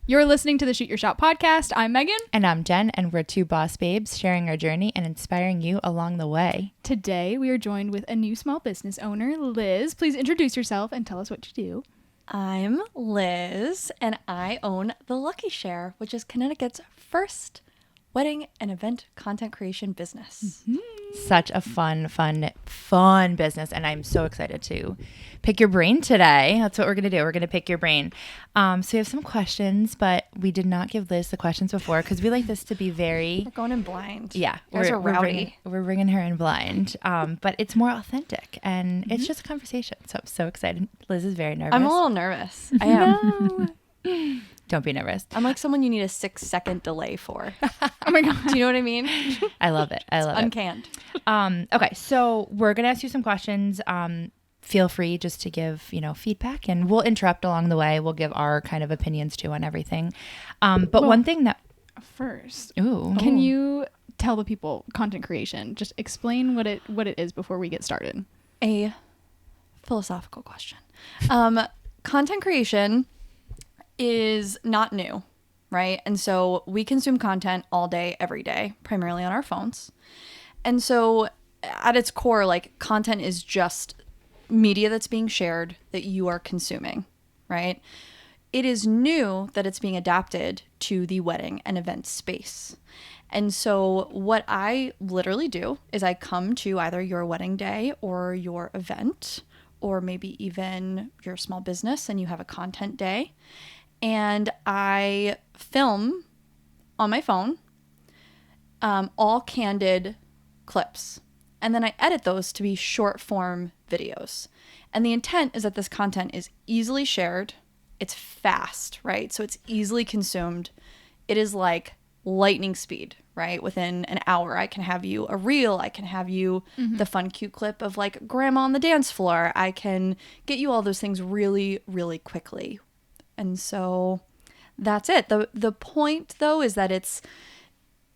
You're listening to the Shoot Your Shot podcast. I'm Megan. And I'm Jen, and we're two boss babes sharing our journey and inspiring you along the way. Today, we are joined with a new small business owner, Liz. Please introduce yourself and tell us what you do. I'm Liz, and I own The Lucky Share, which is Connecticut's first wedding and event content creation business. Such a fun business, and I'm so excited to pick your brain today. That's what we're going to do. We're going to pick your brain. So we have some questions, but we did not give Liz the questions before because we like this to be very... We're going in blind. Yeah. We're rowdy. We're bringing her in blind, but it's more authentic, and it's just a conversation. So I'm so excited. Liz is very nervous. I'm a little nervous. I am. No. Don't be nervous. I'm like someone you need a 6-second delay for. Oh my God. Do you know what I mean? I love it. I love it. Uncanned. Okay, so we're going to ask you some questions. Feel free just to give, feedback, and we'll interrupt along the way. We'll give our kind of opinions too on everything. But one thing that... First, Ooh. Can you tell the people content creation? Just explain what it is before we get started. A philosophical question. Content creation is not new, right? And so we consume content all day, every day, primarily on our phones. And so at its core, like, content is just media that's being shared that you are consuming, right? It is new that it's being adapted to the wedding and event space. And so what I literally do is I come to either your wedding day or your event, or maybe even your small business and you have a content day, and I film on my phone all candid clips. And then I edit those to be short form videos. And the intent is that this content is easily shared. It's fast, right? So it's easily consumed. It is like lightning speed, right? Within an hour, I can have you a reel. I can have you the fun, cute clip of like grandma on the dance floor. I can get you all those things really, really quickly. And so that's it. The point, though, is that it's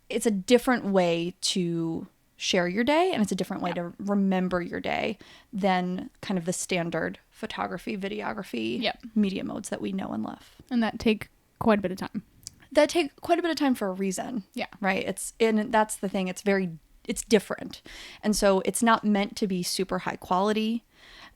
a different way to share your day, and it's a different way to remember your day than kind of the standard photography, videography, media modes that we know and love. And that take quite a bit of time. That take quite a bit of time for a reason. Yeah. Right? And that's the thing. It's different. And so it's not meant to be super high quality.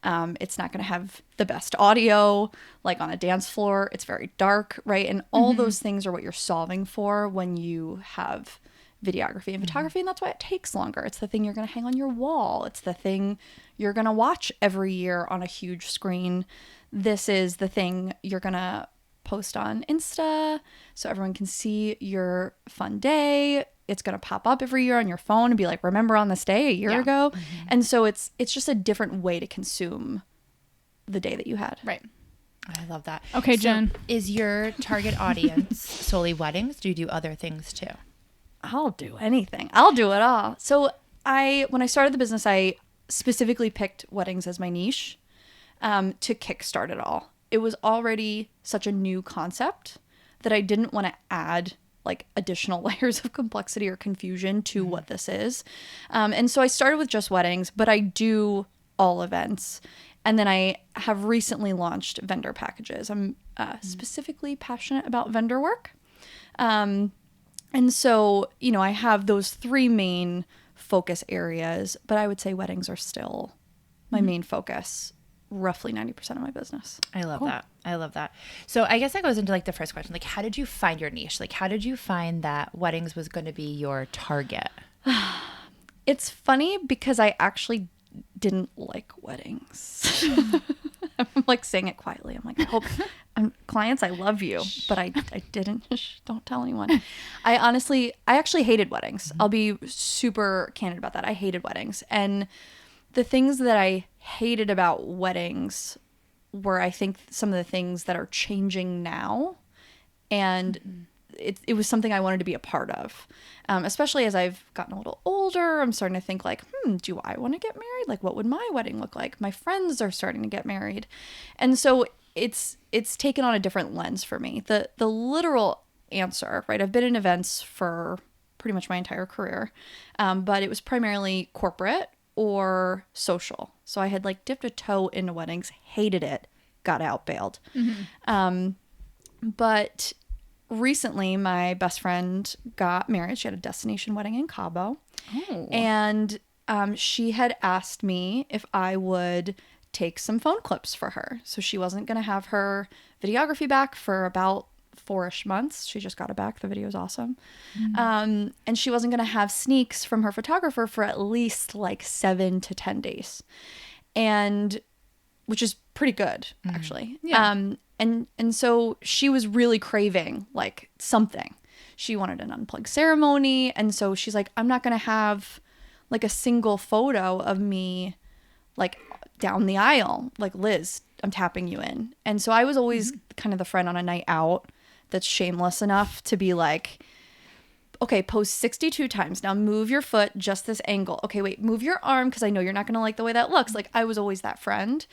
It's not going to have the best audio, like on a dance floor. It's very dark, right? And all those things are what you're solving for when you have videography and photography, and that's why it takes longer. It's the thing you're going to hang on your wall. It's the thing you're going to watch every year on a huge screen. This is the thing you're going to post on Insta so everyone can see your fun day. It's going to pop up every year on your phone and be like, remember on this day a year ago? And so it's just a different way to consume the day that you had. Right. I love that. Okay, so Jen. Is your target audience solely weddings? Do you do other things too? I'll do anything. I'll do it all. So when I started the business, I specifically picked weddings as my niche to kickstart it all. It was already such a new concept that I didn't want to add like additional layers of complexity or confusion to what this is. And so I started with just weddings, but I do all events. And then I have recently launched vendor packages. I'm specifically passionate about vendor work. And so, I have those three main focus areas, but I would say weddings are still my main focus, roughly 90% of my business. I love that. I love that. So I guess that goes into like the first question. Like, how did you find your niche? Like, how did you find that weddings was going to be your target? It's funny because I actually didn't like weddings. I'm like saying it quietly. I'm like, I hope clients, I love you, but I didn't. Don't tell anyone. I actually hated weddings. I'll be super candid about that. I hated weddings. And the things that I hated about weddings were, I think, some of the things that are changing now. And it was something I wanted to be a part of. Especially as I've gotten a little older, I'm starting to think like, do I want to get married? Like, what would my wedding look like? My friends are starting to get married. And so it's taken on a different lens for me. The literal answer, right? I've been in events for pretty much my entire career, but it was primarily corporate or social. So I had like dipped a toe into weddings, hated it, got out, bailed. But recently my best friend got married. She had a destination wedding in Cabo. Oh. And she had asked me if I would take some phone clips for her. So she wasn't going to have her videography back for about 4-ish months. She just got it back. The video is awesome. And she wasn't going to have sneaks from her photographer for at least like 7 to 10 days. And which is pretty good, actually. Yeah. And so she was really craving like something. She wanted an unplugged ceremony. And so she's like, I'm not going to have like a single photo of me like down the aisle. Like, Liz, I'm tapping you in. And so I was always kind of the friend on a night out that's shameless enough to be like, okay, pose 62 times. Now move your foot just this angle. Okay, wait, move your arm because I know you're not going to like the way that looks. Like, I was always that friend.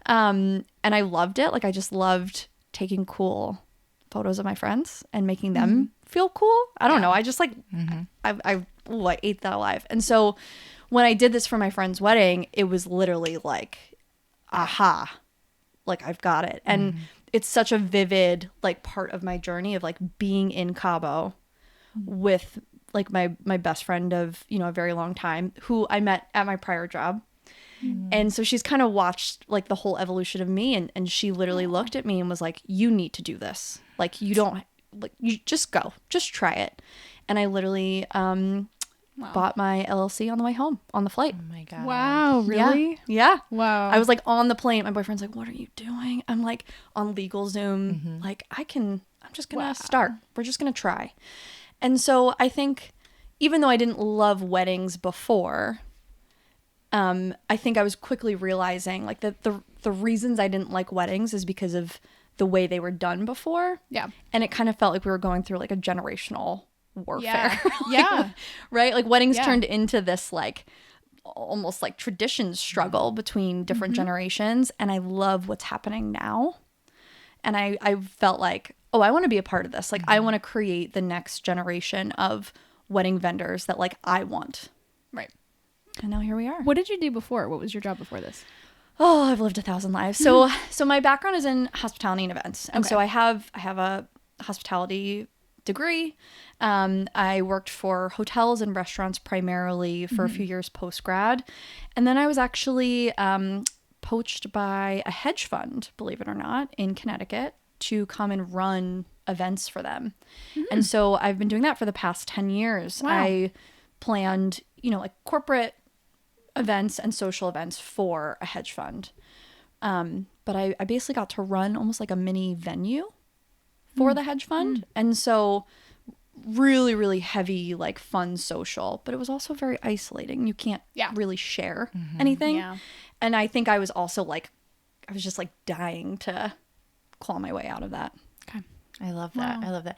And I loved it. Like, I just loved taking cool photos of my friends and making them feel cool. I don't know. I just like, I ate that alive. And so when I did this for my friend's wedding, it was literally like, aha, like I've got it. And it's such a vivid like part of my journey of like being in Cabo with like my best friend of, you know, a very long time, who I met at my prior job. And so she's kind of watched like the whole evolution of me, and she literally looked at me and was like, you need to do this. Like, you don't, like, you just go, just try it. And I literally bought my LLC on the way home on the flight. Oh my God. Wow, really? Yeah. Wow. I was like on the plane. My boyfriend's like, what are you doing? I'm like on LegalZoom. Like, I'm just going to start. We're just going to try. And so I think even though I didn't love weddings before, I think I was quickly realizing like that the reasons I didn't like weddings is because of the way they were done before. Yeah. And it kind of felt like we were going through like a generational warfare. Yeah. Yeah. Right? Like, weddings Yeah. turned into this like almost like tradition struggle between different generations. And I love what's happening now. And I felt like, oh, I want to be a part of this. Like, I want to create the next generation of wedding vendors that like I want. Right. And now here we are. What did you do before? What was your job before this? Oh, I've lived 1,000 lives. So my background is in hospitality and events. And Okay. so I have a hospitality degree. I worked for hotels and restaurants primarily for a few years post-grad. And then I was actually poached by a hedge fund, believe it or not, in Connecticut to come and run events for them. And so I've been doing that for the past 10 years. Wow. I planned, you know, like corporate events and social events for a hedge fund. But I basically got to run almost like a mini venue for the hedge fund. And so really, really heavy, like fun social, but it was also very isolating. You can't really share anything. Yeah. And I think I was also like, I was just like dying to claw my way out of that. Okay. I love that. I love that.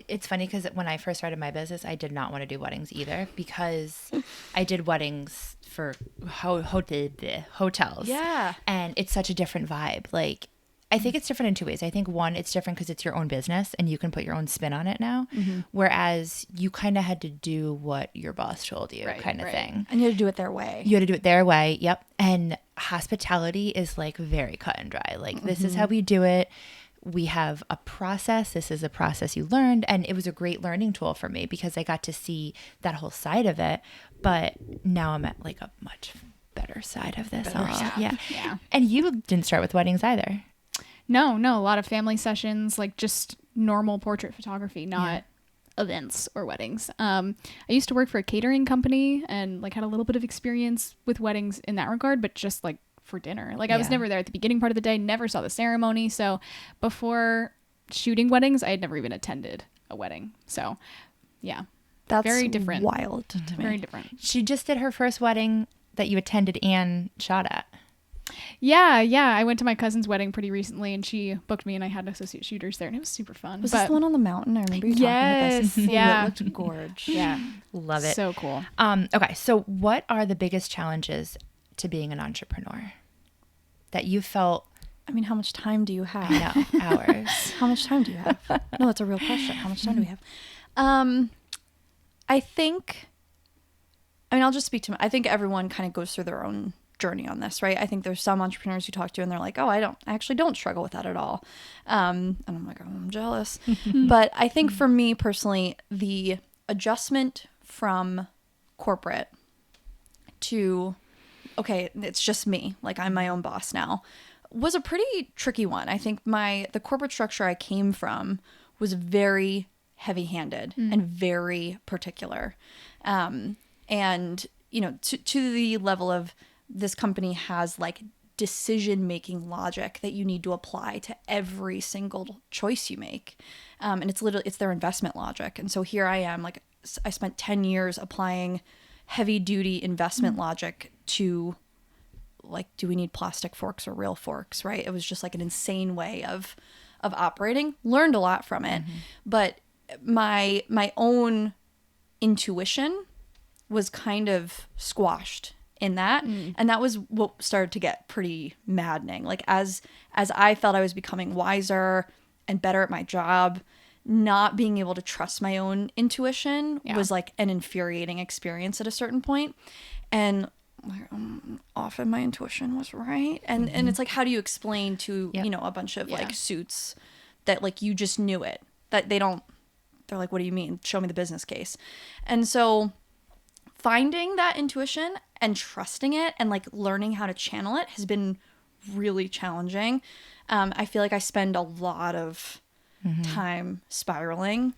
It's funny because when I first started my business, I did not want to do weddings either because I did weddings for hotels. Yeah. And it's such a different vibe. Like, I think it's different in two ways. I think one, it's different because it's your own business and you can put your own spin on it now. Whereas you kind of had to do what your boss told you, kind of thing. And you had to do it their way. You had to do it their way. Yep. And hospitality is like very cut and dry. Like, this is how we do it. We have a process. This is a process you learned. And it was a great learning tool for me because I got to see that whole side of it. But now I'm at like a much better side of this. Yeah. Yeah. And you didn't start with weddings either. No, a lot of family sessions, like just normal portrait photography, not events or weddings. I used to work for a catering company and like had a little bit of experience with weddings in that regard, but just like for dinner. Like, I was never there at the beginning part of the day, never saw the ceremony. So before shooting weddings, I had never even attended a wedding. So yeah, That's very different. wild to me. Very different. She just did her first wedding that you attended and shot at. Yeah. I went to my cousin's wedding pretty recently and she booked me and I had associate shooters there and it was super fun. Was this the one on the mountain? I remember you talking with us. Yes, yeah. It looked gorgeous. Yeah. Love it. So cool. Okay. So what are the biggest challenges to being an entrepreneur that you felt? I mean, how much time do you have? I know, hours. How much time do you have? No, that's a real question. How much time do we have? I think, I mean, I'll just speak to I think everyone kind of goes through their own journey on this, right? I think there's some entrepreneurs you talk to and they're like, oh, I actually don't struggle with that at all. And I'm like, oh, I'm jealous. But I think for me personally, the adjustment from corporate to, okay, it's just me, like I'm my own boss now, was a pretty tricky one. I think the corporate structure I came from was very heavy-handed and very particular. And, you know, to the level of this company has like decision-making logic that you need to apply to every single choice you make. And it's their investment logic. And so here I am, like I spent 10 years applying heavy-duty investment logic to like, do we need plastic forks or real forks, right? It was just like an insane way of operating. Learned a lot from it. But my own intuition was kind of squashed in that. And that was what started to get pretty maddening. Like as I felt I was becoming wiser and better at my job, not being able to trust my own intuition was like an infuriating experience at a certain point. And like, often my intuition was right. And it's like, how do you explain to, you know, a bunch of like suits that like you just knew it, that they're like, what do you mean? Show me the business case. And so finding that intuition and trusting it and like learning how to channel it has been really challenging. I feel like I spend a lot of time spiraling.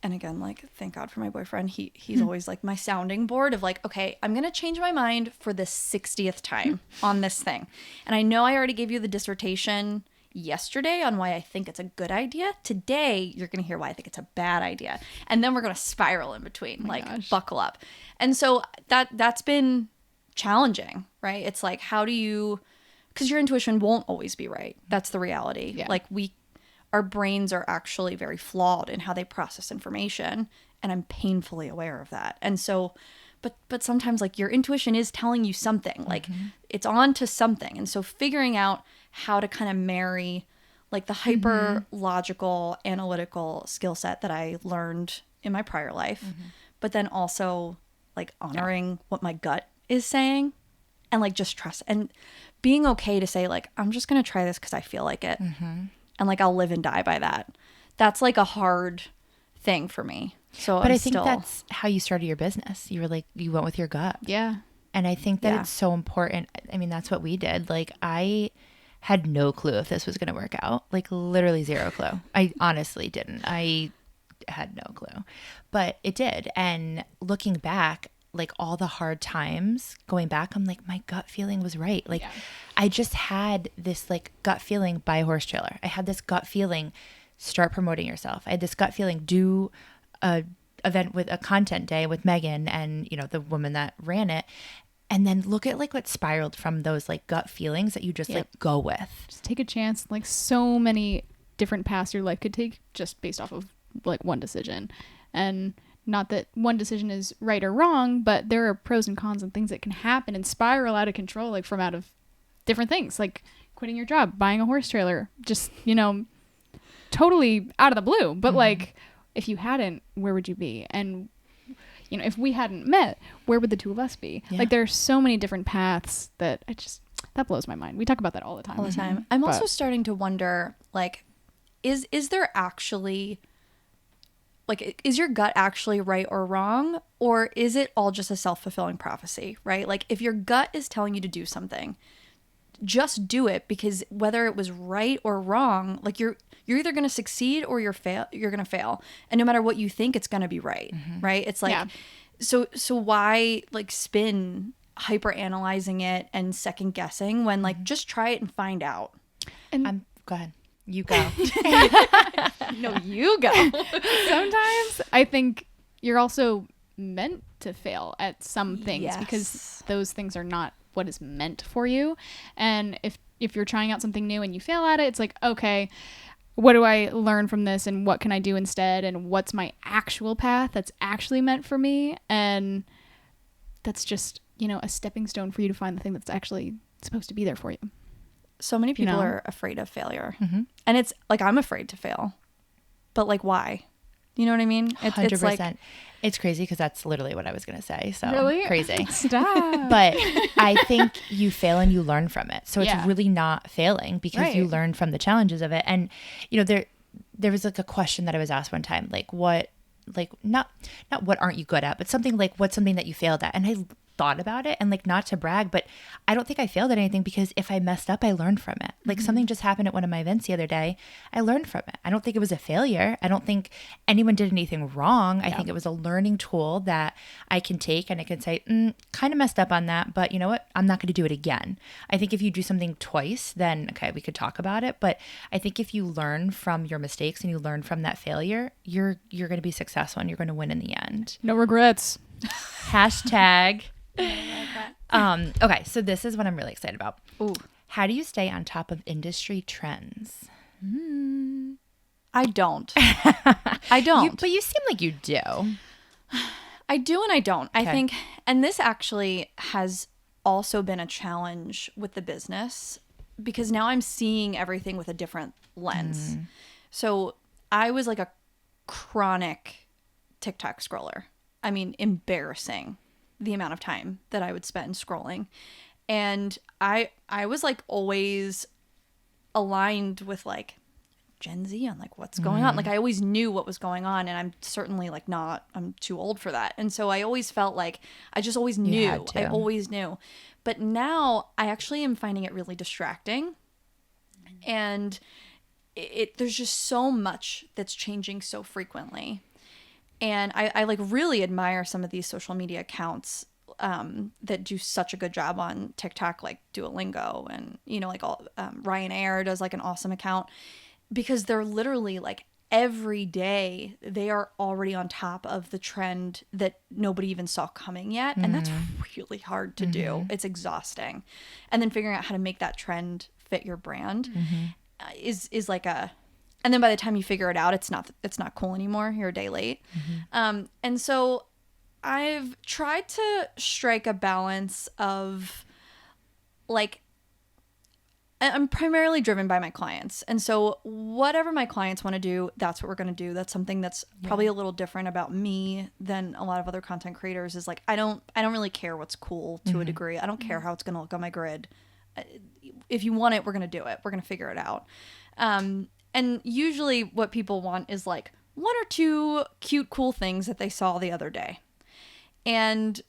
And again, like, thank God for my boyfriend. He's always like my sounding board of like, okay, I'm going to change my mind for the 60th time on this thing. And I know I already gave you the dissertation yesterday on why I think it's a good idea. Today, you're going to hear why I think it's a bad idea. And then we're going to spiral in between, buckle up. And so that's been challenging, right? It's like, how do you, because your intuition won't always be right. That's the reality. Yeah. Like our brains are actually very flawed in how they process information. And I'm painfully aware of that. And so, but sometimes like your intuition is telling you something, like it's on to something. And so figuring out how to kind of marry like the hyper logical, analytical skill set that I learned in my prior life, but then also like honoring what my gut is saying and like just trust and being okay to say like, I'm just going to try this because I feel like it. And like, I'll live and die by that. That's like a hard thing for me. So, but I think that's how you started your business. You were like, you went with your gut. Yeah. And I think that it's so important. I mean, that's what we did. Like, I had no clue if this was going to work out. Like, literally zero clue. I honestly didn't. I had no clue. But it did. And looking back, like all the hard times going back, I'm like, my gut feeling was right. Like I just had this like gut feeling, buy a horse trailer. I had this gut feeling, start promoting yourself. I had this gut feeling, do a event with a content day with Meghan and, you know, the woman that ran it. And then look at like what spiraled from those like gut feelings that you just like go with. Just take a chance. Like so many different paths your life could take just based off of like one decision. And not that one decision is right or wrong, but there are pros and cons and things that can happen and spiral out of control, like from out of different things, like quitting your job, buying a horse trailer, just, you know, totally out of the blue. But like, if you hadn't, where would you be? And, you know, if we hadn't met, where would the two of us be? Yeah. Like, there are so many different paths that that blows my mind. We talk about that all the time. All the time. I'm also starting to wonder, like, is there actually... like, is your gut actually right or wrong? Or is it all just a self-fulfilling prophecy, right? Like, if your gut is telling you to do something, just do it, because whether it was right or wrong, like you're either going to succeed or you're going to fail. And no matter what you think, it's going to be right, right? It's like, so why like spin hyper analyzing it and second guessing when like just try it and find out. And go ahead. You go. No, you go. Sometimes I think you're also meant to fail at some things because those things are not what is meant for you. And if you're trying out something new and you fail at it, it's like, okay, what do I learn from this and what can I do instead? And what's my actual path that's actually meant for me? And that's just, you know, a stepping stone for you to find the thing that's actually supposed to be there for you. So many people are afraid of failure. And it's like, I'm afraid to fail. But like, why? You know what I mean? It's 100%. like, It's crazy because that's literally what I was going to say. So Really? crazy. Stop. But I think you fail and you learn from it. So it's Yeah. really not failing because you Right. learn from the challenges of it. And, you know, there was like a question that I was asked one time, like not what aren't you good at, but something like what's something that you failed at. And I thought about it and like not to brag, but I don't think I failed at anything because if I messed up, I learned from it. Like something just happened at one of my events the other day. I learned from it. I don't think it was a failure. I don't think anyone did anything wrong. I think it was a learning tool that I can take and I can say, kind of messed up on that, but you know what? I'm not going to do it again. I think if you do something twice, then okay, we could talk about it. But I think if you learn from your mistakes and you learn from that failure, you're going to be successful and you're going to win in the end. No regrets. Hashtag. Okay, so this is what I'm really excited about. ooh, How do you stay on top of industry trends? I don't. I don't. But you seem like you do. I do and I don't. I Okay. think, and this actually has also been a challenge with the business because now I'm seeing everything with a different lens. So I was like a chronic TikTok scroller. I mean, embarrassing the amount of time that I would spend scrolling. And I was like always aligned with like Gen Z on like what's going on. Like I always knew what was going on, and I'm certainly like not, I'm too old for that. And so I always felt like I just always knew. had to. I always knew. But now I actually am finding it really distracting. And there's just so much that's changing so frequently. And I like really admire some of these social media accounts that do such a good job on TikTok, like Duolingo and, you know, like Ryan Ayer does like an awesome account because they're literally like every day they are already on top of the trend that nobody even saw coming yet. And that's really hard to do. It's exhausting. And then figuring out how to make that trend fit your brand is like and then by the time you figure it out, it's not cool anymore. You're a day late. And so I've tried to strike a balance of like, I'm primarily driven by my clients. And so whatever my clients want to do, that's what we're going to do. That's something that's probably a little different about me than a lot of other content creators is like, I don't really care what's cool to a degree. I don't care how it's going to look on my grid. If you want it, we're going to do it. We're going to figure it out. And usually what people want is like one or two cute, cool things that they saw the other day. And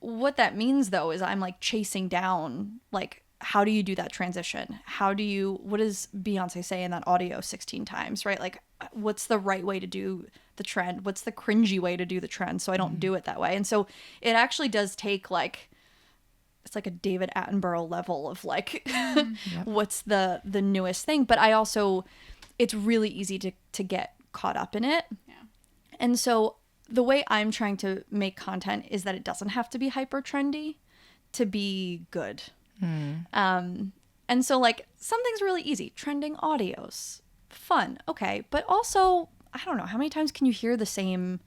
what that means though is I'm like chasing down, like, how do you do that transition? What does Beyonce say in that audio 16 times, right? Like, what's the right way to do the trend? What's the cringy way to do the trend? So I don't do it that way. And so it actually does take like, it's like a David Attenborough level of like, what's the newest thing? But I also, it's really easy to get caught up in it. Yeah. And so the way I'm trying to make content is that it doesn't have to be hyper trendy to be good. And so like something's really easy. Trending audios, fun. Okay. But also, I don't know, how many times can you hear the same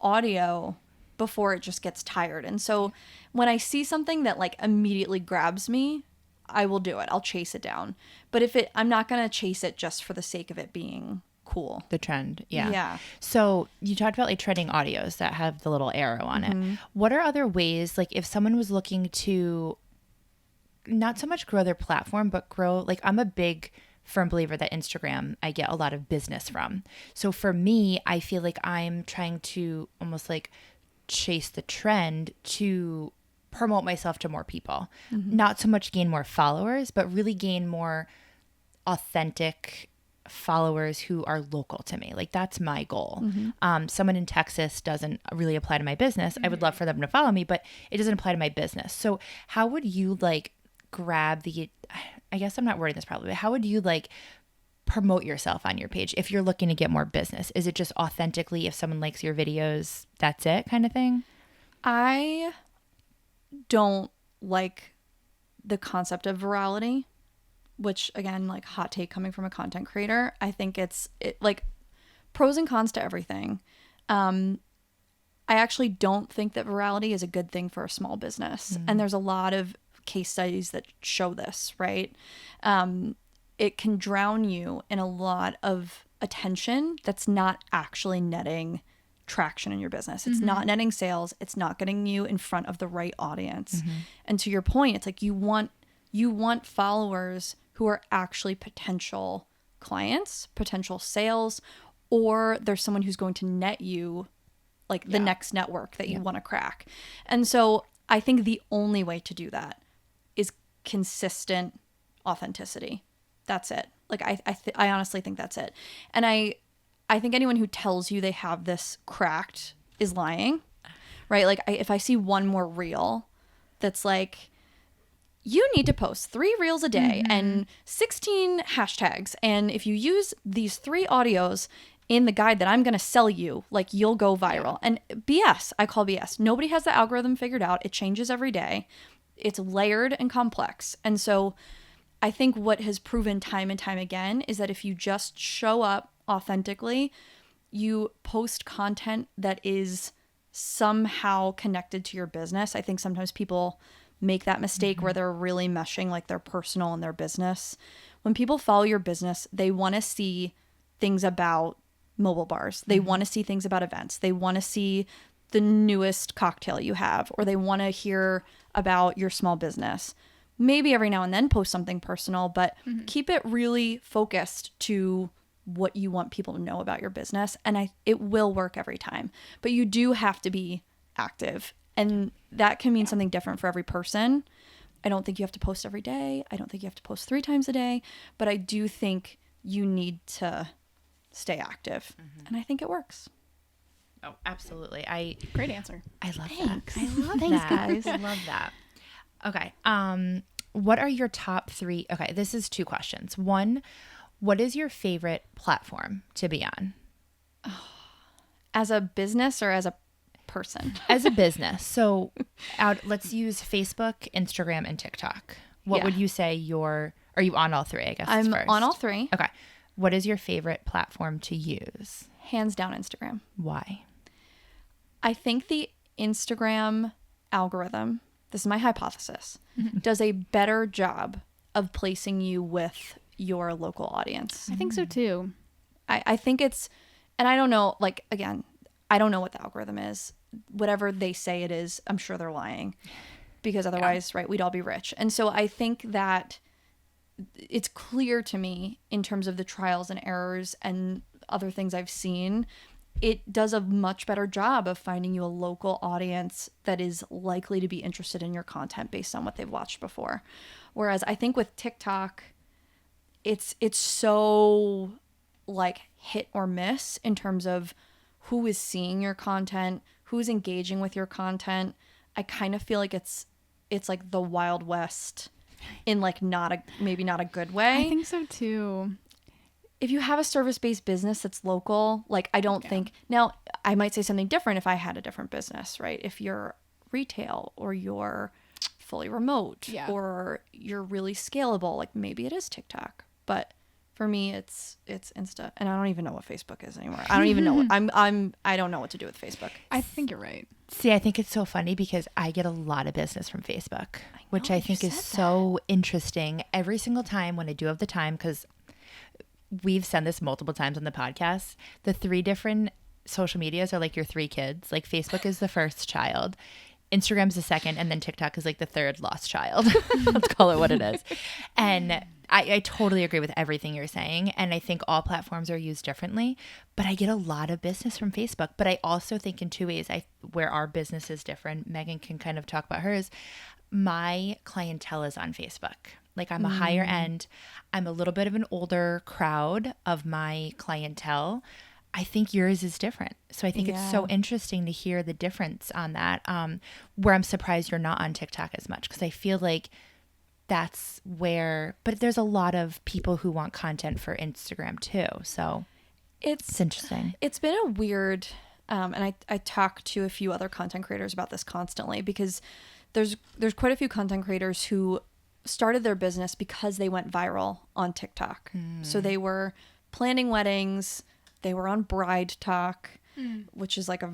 audio before it just gets tired? And so when I see something that like immediately grabs me, I will do it. I'll chase it down. But I'm not going to chase it just for the sake of it being cool. The trend. Yeah. Yeah. So you talked about like trending audios that have the little arrow on it. What are other ways, like if someone was looking to not so much grow their platform, but grow, like I'm a big firm believer that Instagram, I get a lot of business from. So for me, I feel like I'm trying to almost like chase the trend to promote myself to more people. Not so much gain more followers, but really gain more authentic followers who are local to me. Like that's my goal. Someone in Texas doesn't really apply to my business. I would love for them to follow me, but it doesn't apply to my business. So how would you like grab I guess I'm not wording this probably, but how would you like promote yourself on your page if you're looking to get more business? Is it just authentically, if someone likes your videos, that's it kind of thing? I don't like the concept of virality, which again, like hot take coming from a content creator. I think it's like pros and cons to everything. I actually don't think that virality is a good thing for a small business. And there's a lot of case studies that show this, right? It can drown you in a lot of attention that's not actually netting traction in your business. It's not netting sales. It's not getting you in front of the right audience. And to your point, it's like you want followers who are actually potential clients, potential sales, or there's someone who's going to net you like the next network that you want to crack. And so I think the only way to do that is consistent authenticity. That's it. Like I honestly think that's it. And I think anyone who tells you they have this cracked is lying, right? Like if I see one more reel that's like, you need to post 3 reels a day and 16 hashtags. And if you use these 3 audios in the guide that I'm going to sell you, like you'll go viral. And BS, I call BS. Nobody has the algorithm figured out. It changes every day. It's layered and complex. And so I think what has proven time and time again is that if you just show up authentically, you post content that is somehow connected to your business. I think sometimes people make that mistake where they're really meshing like their personal and their business. When people follow your business, they want to see things about mobile bars. They want to see things about events. They want to see the newest cocktail you have, or they want to hear about your small business. Maybe every now and then post something personal, but keep it really focused to what you want people to know about your business. And it will work every time, but you do have to be active. And that can mean something different for every person. I don't think you have to post every day. I don't think you have to post 3 times a day, but I do think you need to stay active. And I think it works. Oh, absolutely. Great answer. I love Thanks. that. I love Thanks, that. guys. I love that. Okay. What are your top 3? Okay, this is 2 questions. 1, what is your favorite platform to be on? As a business or as a person? As a business. So let's use Facebook, Instagram, and TikTok. What would you say are you on all 3, I guess? I'm first? on all 3. Okay. What is your favorite platform to use? Hands down Instagram. Why? I think the Instagram algorithm, this is my hypothesis, does a better job of placing you with your local audience. I think so too. I think it's, and I don't know, like, again, I don't know what the algorithm is. Whatever they say it is, I'm sure they're lying, because otherwise, right, we'd all be rich. And so I think that it's clear to me in terms of the trials and errors and other things I've seen, it does a much better job of finding you a local audience that is likely to be interested in your content based on what they've watched before. Whereas I think with TikTok, it's so like hit or miss in terms of who is seeing your content, who's engaging with your content. I kind of feel like it's like the Wild West in like maybe not a good way. I think so too. If you have a service-based business that's local, like I don't think, now I might say something different if I had a different business, right? If you're retail or you're fully remote or you're really scalable, like maybe it is TikTok. But for me, it's Insta, and I don't even know what Facebook is anymore. I don't even know I don't know what to do with Facebook. I think you're right. See, I think it's so funny because I get a lot of business from Facebook, which I think is so interesting every single time when I do have the time, because we've said this multiple times on the podcast. The 3 different social medias are like your 3 kids. Like Facebook is the first child, Instagram's the second, and then TikTok is like the 3rd lost child. Let's call it what it is. And I totally agree with everything you're saying. And I think all platforms are used differently, but I get a lot of business from Facebook. But I also think in 2 ways where our business is different. Meghan can kind of talk about hers. My clientele is on Facebook. Like I'm a higher end. I'm a little bit of an older crowd of my clientele. I think yours is different. So I think it's so interesting to hear the difference on that, where I'm surprised you're not on TikTok as much, because I feel like that's where, but there's a lot of people who want content for Instagram too. So it's interesting. It's been a weird, and I talk to a few other content creators about this constantly, because there's quite a few content creators who started their business because they went viral on TikTok. So they were planning weddings. They were on Bride Talk, which is like a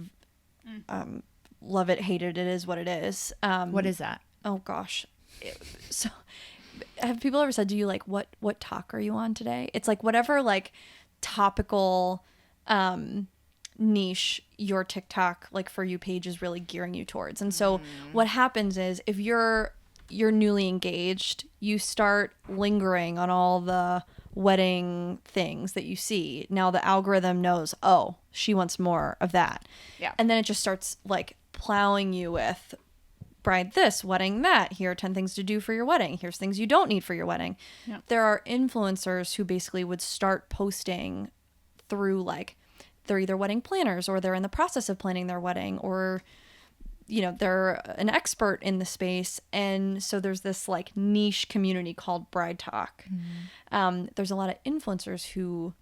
love it, hate it, it is what it is. What is that? Oh gosh. So have people ever said to you, like, what talk are you on today? It's like whatever like topical niche your TikTok like For You page is really gearing you towards. And so what happens is if you're newly engaged, you start lingering on all the wedding things that you see. Now the algorithm knows, oh, she wants more of that. Yeah. And then it just starts like plowing you with bride this, wedding that. Here are 10 things to do for your wedding. Here's things you don't need for your wedding. Yeah. There are influencers who basically would start posting through like they're either wedding planners or they're in the process of planning their wedding, or you know, they're an expert in the space. And so there's this like niche community called Bride Talk. There's a lot of influencers who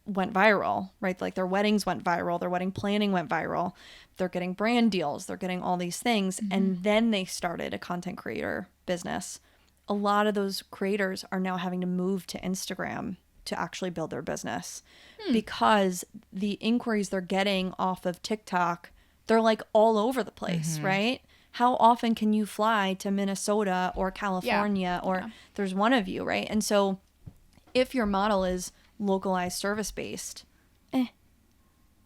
went viral, right? Like their weddings went viral, their wedding planning went viral, they're getting brand deals, they're getting all these things. And then they started a content creator business. A lot of those creators are now having to move to Instagram to actually build their business because the inquiries they're getting off of TikTok, they're like all over the place, right? How often can you fly to Minnesota or California or there's one of you, right? And so if your model is localized service based,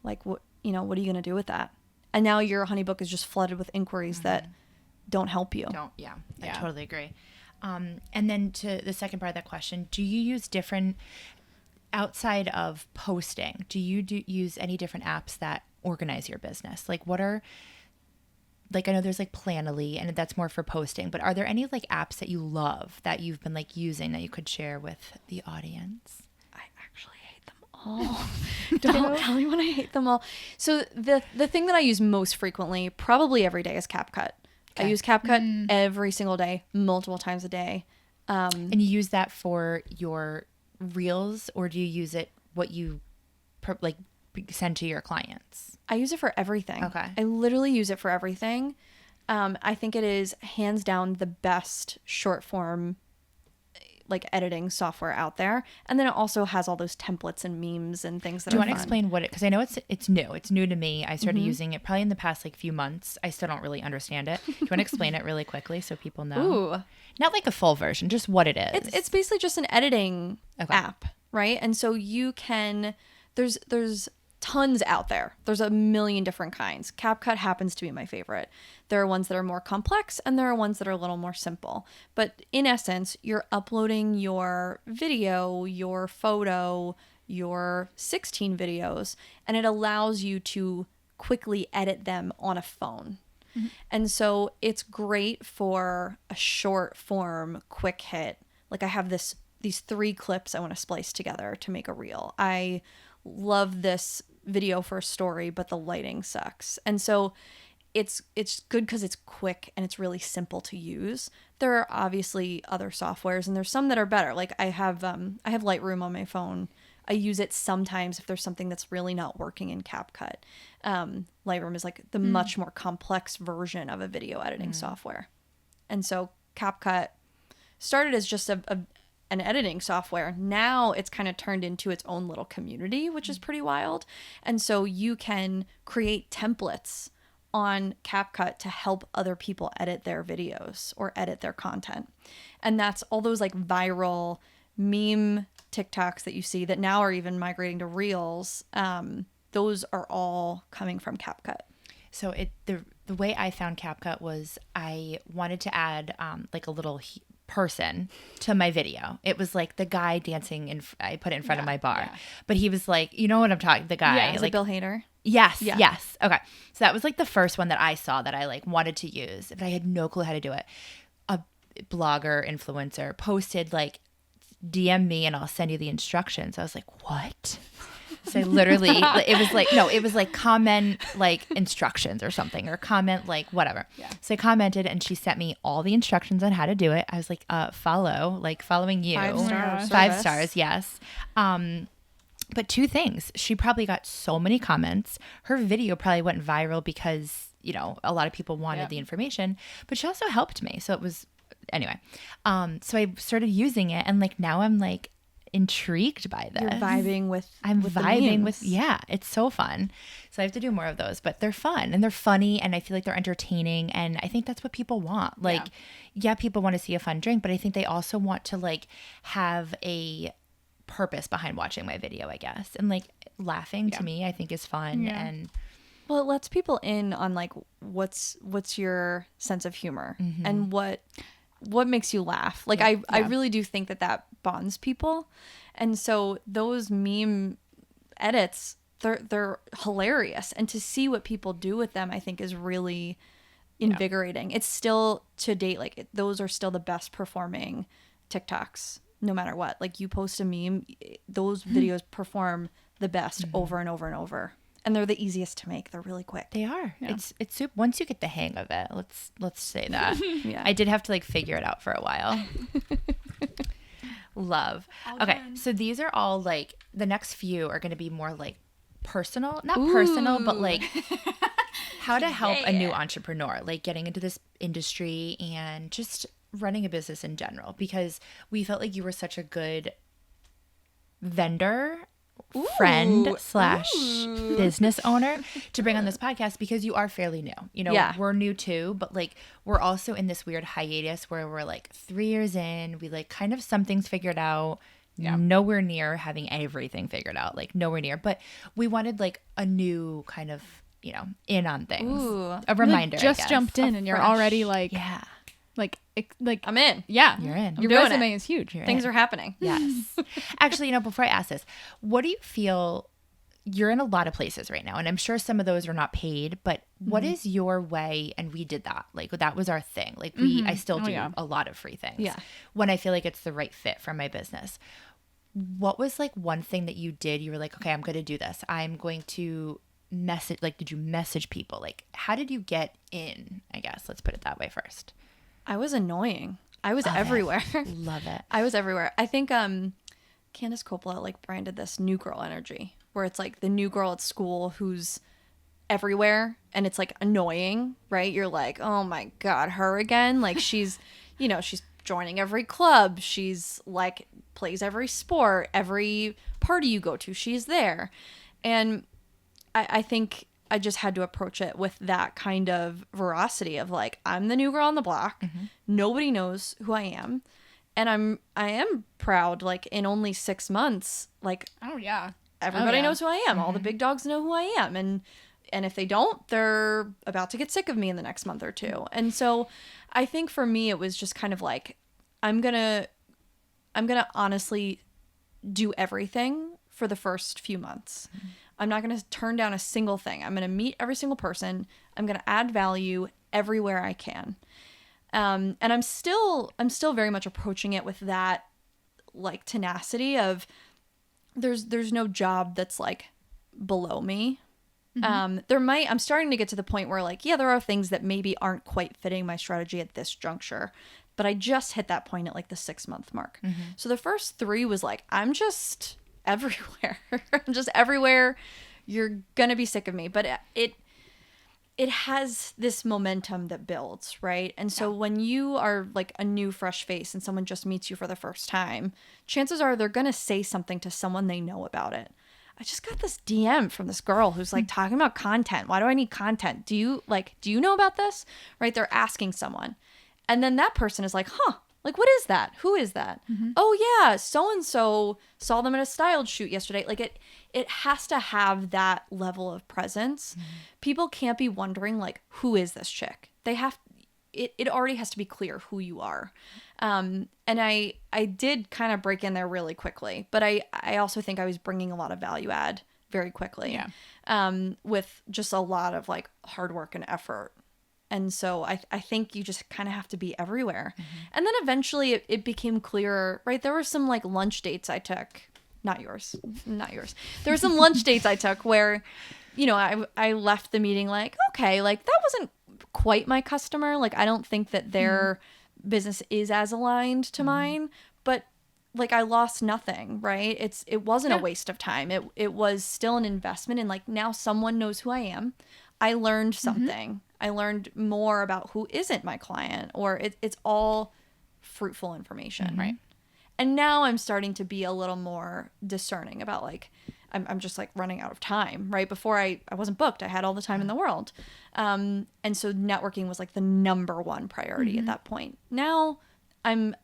like what, you know, what are you going to do with that? And now your honeybook is just flooded with inquiries that don't help you. I totally agree. And then to the second part of that question, do you use different, outside of posting, do you use any different apps that organize your business? Like what are, like I know there's like Planoly and that's more for posting, but are there any like apps that you love that you've been like using that you could share with the audience? I actually hate them all. Don't tell me when I hate them all. So the thing that I use most frequently, probably every day, is CapCut. I use CapCut every single day, multiple times a day. And you use that for your reels, or do you use it what you like send to your clients? I use it for everything. Okay. I literally use it for everything. I think it is hands down the best short form like editing software out there. And then it also has all those templates and memes and things that Do you are want to fun. explain what it, because I know it's new. It's new to me. I started using it probably in the past like few months. I still don't really understand it. Do you want to explain it really quickly so people know? Ooh. Not like a full version, just what it is. It's basically just an editing Okay. app, right? And so you can, there's tons out there. There's a million different kinds. CapCut happens to be my favorite. There are ones that are more complex and there are ones that are a little more simple. But in essence, you're uploading your video, your photo, your 16 videos, and it allows you to quickly edit them on a phone. And so it's great for a short form, quick hit. Like I have these 3 clips I want to splice together to make a reel. I love this video for a story, but the lighting sucks. And so it's good because it's quick and it's really simple to use. There are obviously other softwares and there's some that are better. Like I have Lightroom on my phone. I use it sometimes if there's something that's really not working in CapCut. Lightroom is like the much more complex version of a video editing software. And so CapCut started as just an editing software. Now it's kind of turned into its own little community, which is pretty wild. And so you can create templates on CapCut to help other people edit their videos or edit their content. And that's all those like viral meme TikToks that you see that now are even migrating to Reels. Those are all coming from CapCut. So the way I found CapCut was I wanted to add like a little person to my video. It was like the guy dancing I put it in front of my bar. But he was like, you know what I'm talking, the guy. Yeah, like Bill Hader. Yes, yes. Okay. So that was like the first one that I saw that I like wanted to use, but I had no clue how to do it. A blogger, influencer posted like, DM me and I'll send you the instructions. I was like, what? So I literally, it was like comment like instructions or something, or comment like whatever. Yeah. So I commented and she sent me all the instructions on how to do it. I was like, following you. 5 stars. 5 stars, yes. But 2 things. She probably got so many comments. Her video probably went viral because, you know, a lot of people wanted the information, but she also helped me. So it was, anyway. So I started using it and like now I'm like intrigued by this. You're vibing with yeah, it's so fun. So I have to do more of those, but they're fun and they're funny and I feel like they're entertaining and I think that's what people want. Like, yeah people want to see a fun drink, but I think they also want to like have a purpose behind watching my video, I guess. And like laughing to me, I think is fun. Yeah. And Well, it lets people in on like what's your sense of humor and what makes you laugh. Like I really do think that bonds people. And so those meme edits, they're hilarious, and to see what people do with them, I think is really invigorating. It's still to date, like those are still the best performing TikToks, no matter what. Like you post a meme, those videos perform the best over and over and over, and they're the easiest to make. They're really quick. they are. Yeah. It's super. Once you get the hang of it, let's say that. Yeah. I did have to like figure it out for a while. Love. Okay, so these are all like the next few are going to be more like personal, not personal, but like how to help a new entrepreneur, like getting into this industry and just running a business in general, because we felt like you were such a good vendor, friend / business owner to bring on this podcast, because you are fairly new. You know, we're new too, but like we're also in this weird hiatus where we're like 3 years in, we like kind of some things figured out. Nowhere near having everything figured out, like nowhere near, but we wanted like a new kind of, you know, in on things. A reminder. You just jumped in and you're already like, like I'm in. Yeah, You're in. Your doing resume it. is huge. Things are happening. Yes. Actually, you know, before I ask this, what do you feel? You're in a lot of places right now, and I'm sure some of those are not paid, but what is your way? And we did that. Like that was our thing. Like I still do a lot of free things. Yeah. When I feel like it's the right fit for my business. What was like one thing that you did? You were like, okay, I'm going to do this. I'm going to message. Like, did you message people? Like, how did you get in? I guess let's put it that way first. I was annoying. I was everywhere. Love it. I was everywhere. I think Candace Coppola like branded this new girl energy, where it's like the new girl at school who's everywhere, and it's like annoying, right? You're like, oh my God, her again. Like she's, you know, she's joining every club. She's like plays every sport, every party you go to, she's there. And I think I just had to approach it with that kind of veracity of like, I'm the new girl on the block. Nobody knows who I am. And I am proud, like in only 6 months, like everybody knows who I am. All the big dogs know who I am. And if they don't, they're about to get sick of me in the next month or two. And so I think for me, it was just kind of like, I'm gonna honestly do everything for the first few months. I'm not going to turn down a single thing. I'm going to meet every single person. I'm going to add value everywhere I can. And I'm still very much approaching it with that like tenacity of there's no job that's like below me. I'm starting to get to the point where like, yeah, there are things that maybe aren't quite fitting my strategy at this juncture, but I just hit that point at like the 6-month mark. So the first 3 was like, I'm just everywhere. I'm just everywhere. You're gonna be sick of me. But it has this momentum that builds, right? And so when you are like a new fresh face and someone just meets you for the first time, chances are they're gonna say something to someone they know about it. I just got this DM from this girl who's like talking about content. Why do I need content? Do you know about this? Right? They're asking someone. And then that person is like, huh, like, what is that? Who is that? Oh yeah, so-and-so saw them at a styled shoot yesterday. Like it has to have that level of presence. People can't be wondering like, who is this chick? It already has to be clear who you are. And I did kind of break in there really quickly, but I also think I was bringing a lot of value add very quickly. With just a lot of like hard work and effort. And so I think you just kind of have to be everywhere. And then eventually it became clearer, right? There were some like lunch dates I took, not yours. There were some lunch dates I took where, you know, I left the meeting like, okay, like that wasn't quite my customer. Like, I don't think that their business is as aligned to mine, but like I lost nothing, right? It wasn't a waste of time. It was still an investment. And like now someone knows who I am. I learned something. I learned more about who isn't my client, or it's all fruitful information. Right. And now I'm starting to be a little more discerning about like, I'm just like running out of time, right? Before I wasn't booked. I had all the time in the world. And so networking was like the number one priority at that point. Now I'm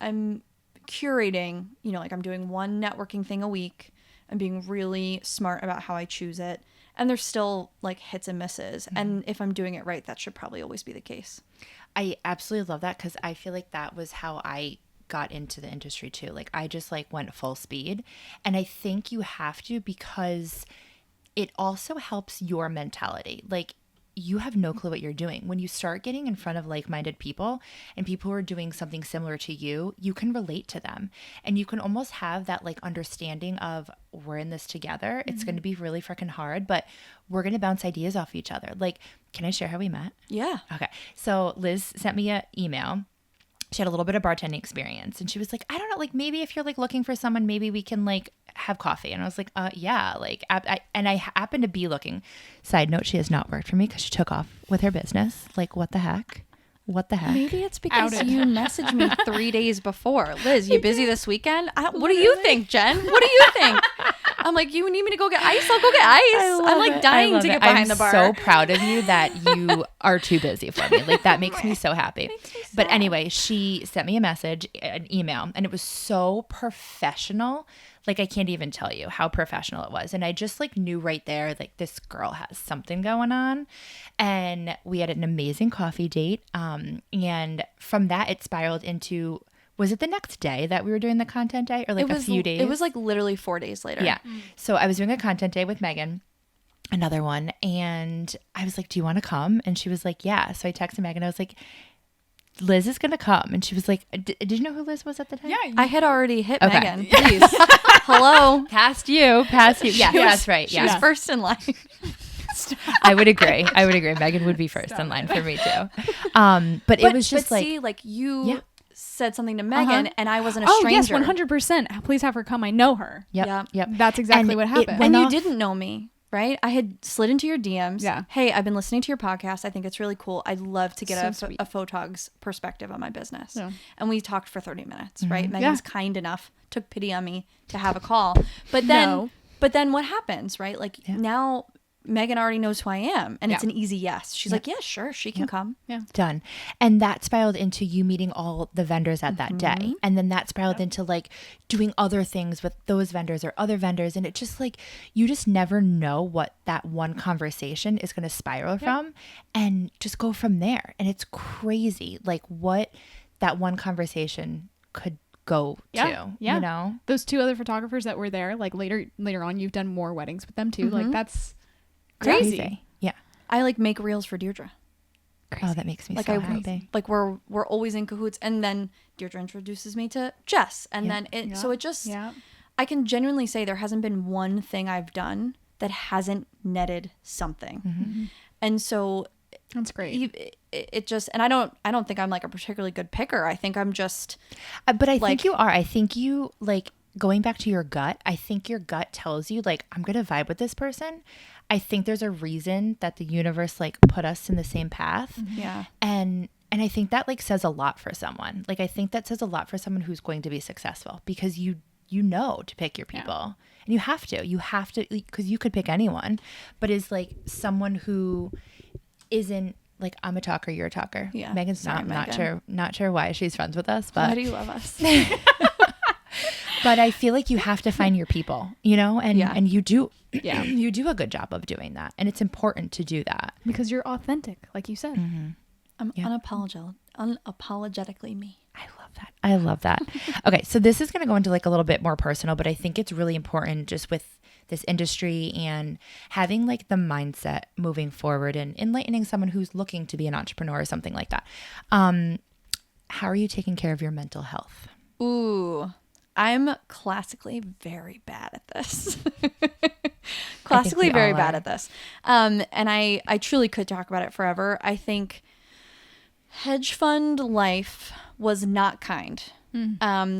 curating, you know, like I'm doing one networking thing a week. I'm being really smart about how I choose it. And there's still like hits and misses. And if I'm doing it right, that should probably always be the case. I absolutely love that because I feel like that was how I got into the industry too. Like I just like went full speed. And I think you have to because it also helps your mentality. Like you have no clue what you're doing. When you start getting in front of like-minded people and people who are doing something similar to you, you can relate to them. And you can almost have that like understanding of we're in this together. It's going to be really freaking hard, but we're going to bounce ideas off each other. Like, can I share how we met? Yeah. Okay. So Liz sent me an email. She had a little bit of bartending experience and she was like, I don't know, like maybe if you're like looking for someone, maybe we can like have coffee. And I was like, yeah, like, I happen to be looking. Side note, she has not worked for me because she took off with her business. Like, what the heck? What the heck? Maybe it's because Outed. you messaged me 3 days before. Liz, you busy this weekend? What do you think, Jen? What do you think? I'm like, you need me to go get ice? I'll go get ice. I'm like dying to get behind the bar. I'm so proud of you that you are too busy for me. Like that makes me so happy. But anyway, she sent me a message, an email, and it was so professional. Like I can't even tell you how professional it was. And I just like knew right there, like this girl has something going on. And we had an amazing coffee date. And from that, it spiraled into, was it the next day that we were doing the content day or like a few days? It was like literally 4 days later. Yeah. So I was doing a content day with Meghan, another one. And I was like, do you want to come? And she was like, yeah. So I texted Meghan. I was like, Liz is going to come. And she was like, did you know who Liz was at the time? Yeah. I had already hit Okay. Meghan. Please. Hello. Past you. Yeah, that's right. She was Yeah. first in line. I would agree. Meghan would be first in line for me too. But it was just but like, see, like you Yeah. said something to Meghan and I wasn't a Oh, stranger. yes, 100%. Please have her come. I know her. yep. That's exactly And what it happened. went And you off- didn't know me, right? I had slid into your DMs. Yeah. Hey, I've been listening to your podcast. I think it's really cool. I'd love to get So sweet. a photog's perspective on my business. Yeah. And we talked for 30 minutes, right? Megan's Yeah. kind enough, took pity on me to have a call. But then, No. what happens, right? Like now Meghan already knows who I am and it's an easy yes. She's like, yeah, sure. She can come. Yeah. Done. And that spiraled into you meeting all the vendors at that day. And then that spiraled into like doing other things with those vendors or other vendors. And it just like, you just never know what that one conversation is going to spiral from and just go from there. And it's crazy like what that one conversation could go to, you know? Those two other photographers that were there, like later on, you've done more weddings with them too. Like that's crazy. Yeah. I like make reels for Deirdre. Oh, that makes me Like so happy. like we're always in cahoots, and then Deirdre introduces me to Jess, and then so it just I can genuinely say there hasn't been one thing I've done that hasn't netted something, and so That's great. it just, and I don't think I'm like a particularly good picker. I think I'm just But I like- think you are. I think you like going back to your gut. I think your gut tells you like I'm gonna vibe with this person. I think there's a reason that the universe like put us in the same path. yeah. And I think that like says a lot for someone. Like I think that says a lot for someone who's going to be successful because you know to pick your people. And you have to because you could pick anyone, but is like someone who isn't like I'm a talker, you're a talker. Yeah. Megan's Sorry, not sure why she's friends with us, but Why do you love us? but I feel like you have to find your people, you know, and you do you do a good job of doing that, and it's important to do that. Because you're authentic, like you said. I'm unapologetically me. I love that. Okay, so this is going to go into like a little bit more personal, but I think it's really important just with this industry and having like the mindset moving forward and enlightening someone who's looking to be an entrepreneur or something like that. How are you taking care of your mental health? Ooh, I'm classically very bad at this. Classically very bad at this. And I truly could talk about it forever. I think hedge fund life was not kind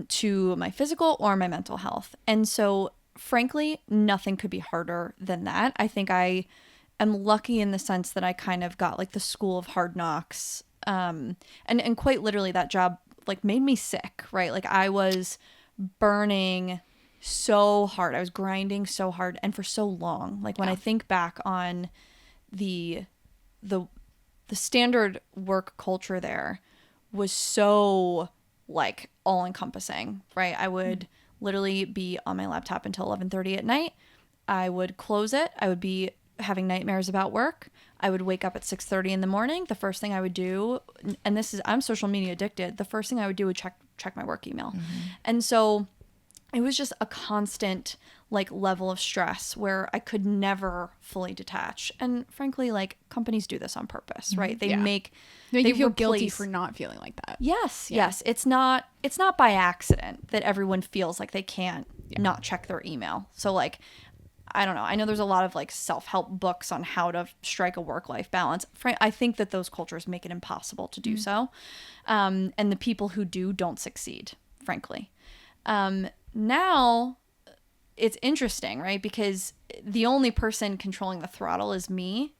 to my physical or my mental health. And so frankly, nothing could be harder than that. I think I am lucky in the sense that I kind of got like the school of hard knocks. And quite literally that job like made me sick, right? Like I was burning so hard. I was grinding so hard and for so long. Like when I think back on the standard work culture there was so like all encompassing, right? I would literally be on my laptop until 11:30 at night. I would close it. I would be having nightmares about work. I would wake up at 6:30 in the morning. The first thing I would do, and I'm social media addicted. The first thing I would do would check my work email. And so it was just a constant like level of stress where I could never fully detach. And frankly, like companies do this on purpose, right? They make you feel guilty for not feeling like that. Yes. It's not by accident that everyone feels like they can't not check their email. So like, I don't know. I know there's a lot of like self-help books on how to strike a work-life balance. I think that those cultures make it impossible to do so. And the people who do don't succeed, frankly. Now it's interesting, right? Because the only person controlling the throttle is me.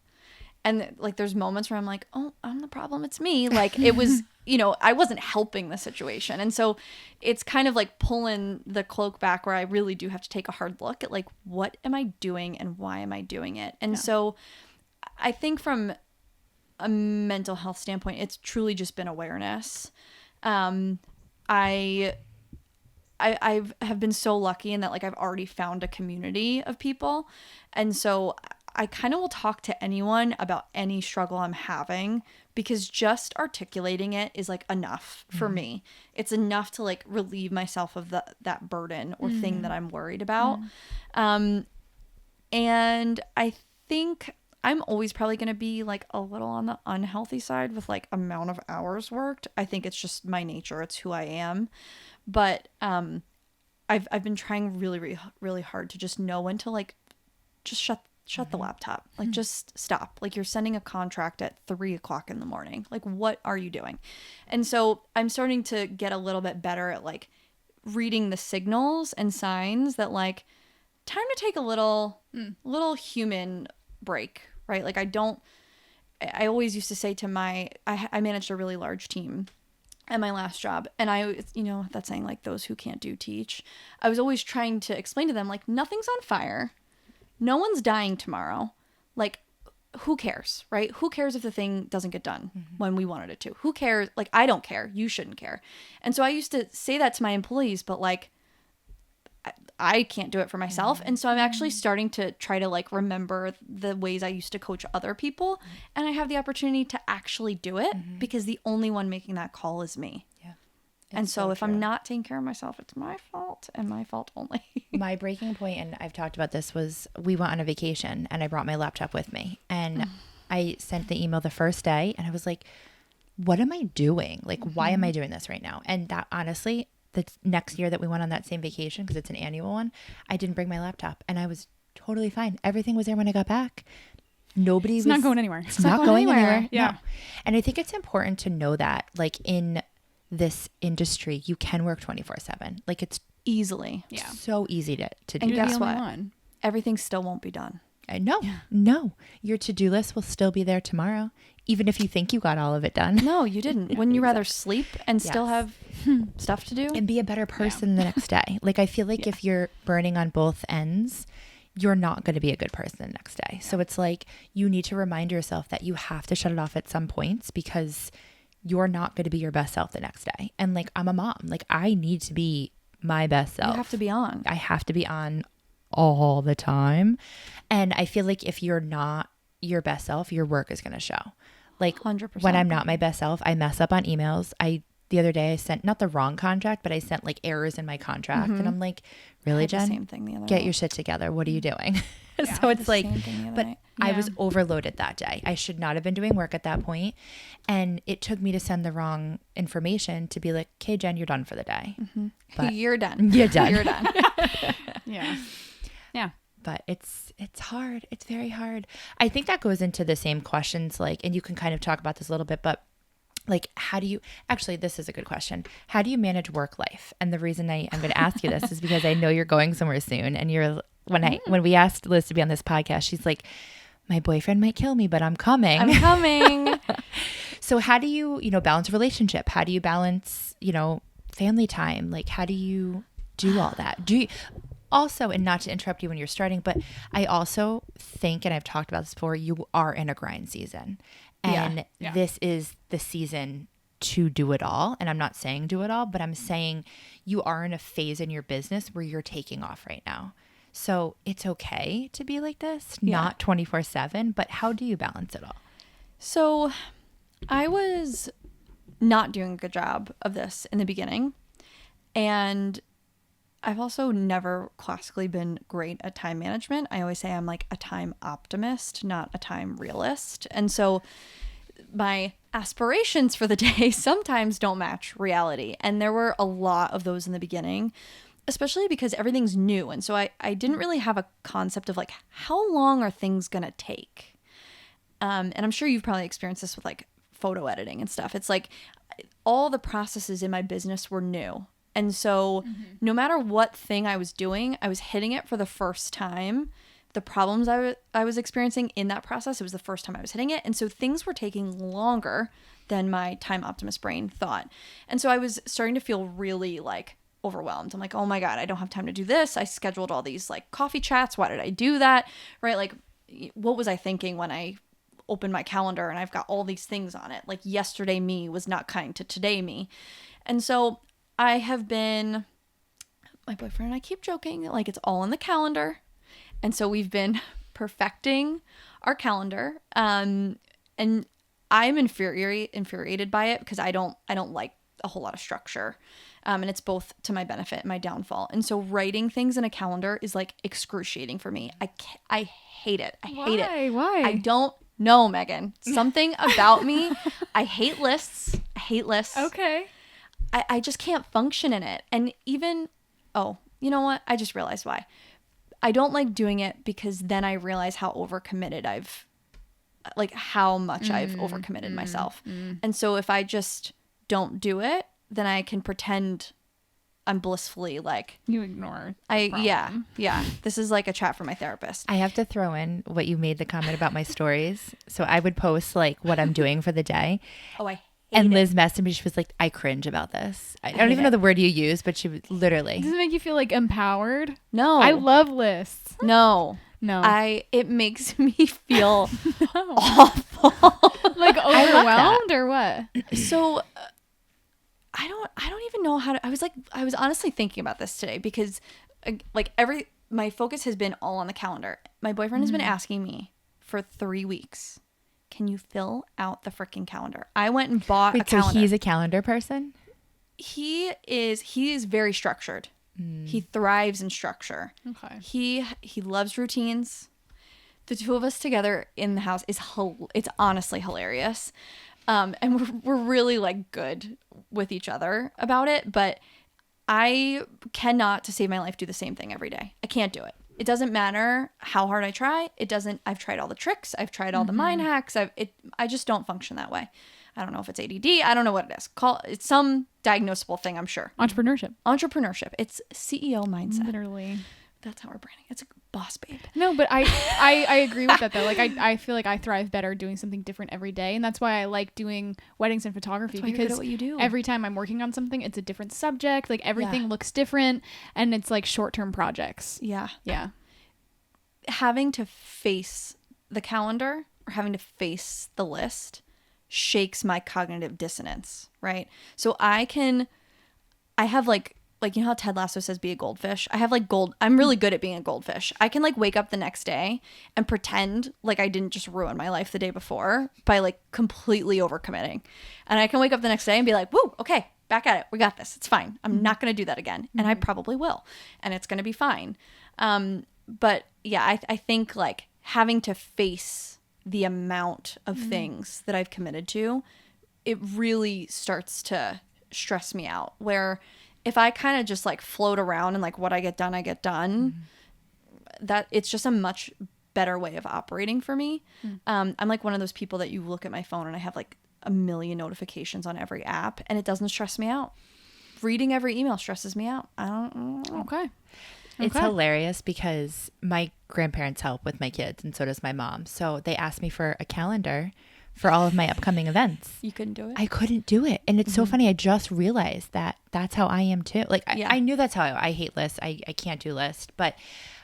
And like, there's moments where I'm like, oh, I'm the problem. It's me. Like it was, I wasn't helping the situation. And so it's kind of like pulling the cloak back where I really do have to take a hard look at like, what am I doing and why am I doing it? And so I think from a mental health standpoint, it's truly just been awareness. I have been so lucky in that like I've already found a community of people. And so I kind of will talk to anyone about any struggle I'm having because just articulating it is like enough for me. It's enough to like relieve myself of that burden or thing that I'm worried about. And I think I'm always probably going to be like a little on the unhealthy side with like amount of hours worked. I think it's just my nature. It's who I am. But I've been trying really, really, really hard to just know when to like just shut the laptop. Like just stop. Like you're sending a contract at 3:00 in the morning. Like what are you doing? And so I'm starting to get a little bit better at like reading the signals and signs that like time to take a little human break, right? Like I always used to say to I managed a really large team at my last job. And that's saying like those who can't do teach. I was always trying to explain to them like nothing's on fire. No one's dying tomorrow. Like, who cares, right? Who cares if the thing doesn't get done when we wanted it to? Who cares? Like, I don't care. You shouldn't care. And so I used to say that to my employees, but like, I can't do it for myself. And so I'm actually starting to try to like remember the ways I used to coach other people. And I have the opportunity to actually do it because the only one making that call is me. Yeah. And so if I'm not taking care of myself, it's my fault and my fault only. My breaking point, and I've talked about this, was we went on a vacation and I brought my laptop with me. And I sent the email the first day and I was like, what am I doing? Like, why am I doing this right now? And that honestly, the next year that we went on that same vacation, because it's an annual one, I didn't bring my laptop and I was totally fine. Everything was there when I got back. It's not going anywhere. It's not going anywhere. Yeah. No. And I think it's important to know that like in this industry, you can work 24/7. Like it's easily. Yeah. So easy to do. And guess what? Everything still won't be done. No. Your to-do list will still be there tomorrow, even if you think you got all of it done. No, you didn't. Wouldn't you rather sleep and still have stuff to do? And be a better person the next day. Like I feel like if you're burning on both ends, you're not going to be a good person the next day. So it's like you need to remind yourself that you have to shut it off at some points because you're not going to be your best self the next day. And like, I'm a mom. Like I need to be my best self. You have to be on. I have to be on all the time. And I feel like if you're not your best self, your work is going to show. Like 100%. When I'm not my best self, I mess up on emails. The other day I sent not the wrong contract, but I sent like errors in my contract. And I'm like, really, Jen? Same thing the other Get night. your shit together. What are you doing? So it's like, but I was overloaded that day. I should not have been doing work at that point. And it took me to send the wrong information to be like, okay, Jen, you're done for the day. But you're done. You're done. You're done. Yeah. But it's hard. It's very hard. I think that goes into the same questions, like, and you can kind of talk about this a little bit, but like, this is a good question. How do you manage work life? And the reason I'm going to ask you this is because I know you're going somewhere soon. And when we asked Liz to be on this podcast, she's like, my boyfriend might kill me, but I'm coming. I'm coming. So how do you, balance a relationship? How do you balance, family time? Like, how do you do all that? Do you also, and not to interrupt you when you're starting, but I also think, and I've talked about this before, you are in a grind season. And this is the season to do it all. And I'm not saying do it all, but I'm saying you are in a phase in your business where you're taking off right now. So it's okay to be like this, not 24/7, but how do you balance it all? So I was not doing a good job of this in the beginning. And I've also never classically been great at time management. I always say I'm like a time optimist, not a time realist. And so my aspirations for the day sometimes don't match reality. And there were a lot of those in the beginning, especially because everything's new. And so I didn't really have a concept of like, how long are things going to take? And I'm sure you've probably experienced this with like photo editing and stuff. It's like all the processes in my business were new. And so no matter what thing I was doing, I was hitting it for the first time. The problems I was experiencing in that process, it was the first time I was hitting it. And so things were taking longer than my time optimist brain thought. And so I was starting to feel really like overwhelmed. I'm like, oh my God, I don't have time to do this. I scheduled all these like coffee chats. Why did I do that? Right? Like, what was I thinking when I opened my calendar and I've got all these things on it? Like yesterday me was not kind to today me. And so I have been, my boyfriend and I keep joking like it's all in the calendar. And so we've been perfecting our calendar. And I'm infuriated by it because I don't like a whole lot of structure. And it's both to my benefit and my downfall. And so writing things in a calendar is like excruciating for me. I hate it. I hate it. Why? I don't know, Megan. Something about me. I hate lists. Okay. I just can't function in it. And even, you know what? I just realized why. I don't like doing it because then I realize how overcommitted how much I've overcommitted myself. And so if I just don't do it, then I can pretend I'm blissfully like you ignore. Yeah. This is like a chat from my therapist. I have to throw in what you made the comment about my stories. So I would post like what I'm doing for the day. Oh, I hate and Liz it. messaged me. She was like, I cringe about this. I don't even know the word you use, but she was literally. Does it make you feel like empowered? No. I love lists. No. It makes me feel awful. Like overwhelmed or what? So I don't even know how to, I was honestly thinking about this today because like my focus has been all on the calendar. My boyfriend has been asking me for 3 weeks, can you fill out the freaking calendar? I went and bought a calendar. So he's a calendar person? He is very structured. He thrives in structure. Okay. He loves routines. The two of us together in the house it's honestly hilarious. And we're really like good with each other about it, but I cannot, to save my life, do the same thing every day. I can't do it. It doesn't matter how hard I try. I've tried all the tricks. I've tried all the mind hacks. I just don't function that way. I don't know if it's ADD. I don't know what it is. It's some diagnosable thing, I'm sure. Entrepreneurship. It's CEO mindset. Literally. That's how we're branding. It's a boss babe. No, but I agree with that though. Like I feel like I thrive better doing something different every day, and that's why I like doing weddings and photography, because you're good at what you do. Every time I'm working on something, it's a different subject. Like everything looks different, and it's like short-term projects. Yeah. Yeah. Having to face the calendar or having to face the list shakes my cognitive dissonance, right? So I have like you know how Ted Lasso says be a goldfish? I have like I'm really good at being a goldfish. I can like wake up the next day and pretend like I didn't just ruin my life the day before by like completely overcommitting. And I can wake up the next day and be like, woo, okay, back at it. We got this. It's fine. I'm not going to do that again. And I probably will. And it's going to be fine. But yeah, I think like having to face the amount of things that I've committed to, it really starts to stress me out, where if I kind of just like float around and like what I get done, that it's just a much better way of operating for me. I'm like one of those people that you look at my phone and I have like a million notifications on every app and it doesn't stress me out. Reading every email stresses me out. I don't know. Okay. It's hilarious because my grandparents help with my kids and so does my mom. So they asked me for a calendar for all of my upcoming events. You couldn't do it? I couldn't do it. And it's so funny. I just realized that that's how I am too. Like I knew that's how I hate lists. I can't do lists. But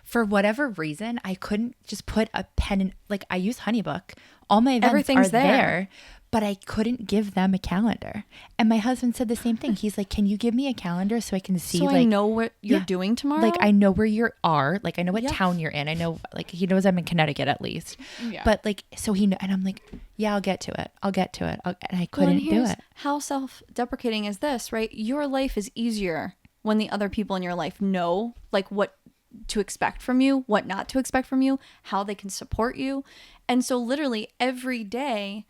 for whatever reason, I couldn't just put a pen in, like I use HoneyBook. All my events Everything's are there, but I couldn't give them a calendar. And my husband said the same thing. He's like, can you give me a calendar so I can see So like I know what you're Yeah. doing tomorrow. like I know where you are, like I know what Yeah. town you're in. I know like he knows I'm in Connecticut at least. Yeah. But like so he and I'm like, yeah, I'll get to it. And I Well, couldn't and do here's it. how self-deprecating is this, right? Your life is easier when the other people in your life know like what to expect from you, what not to expect from you, how they can support you. And so literally every day,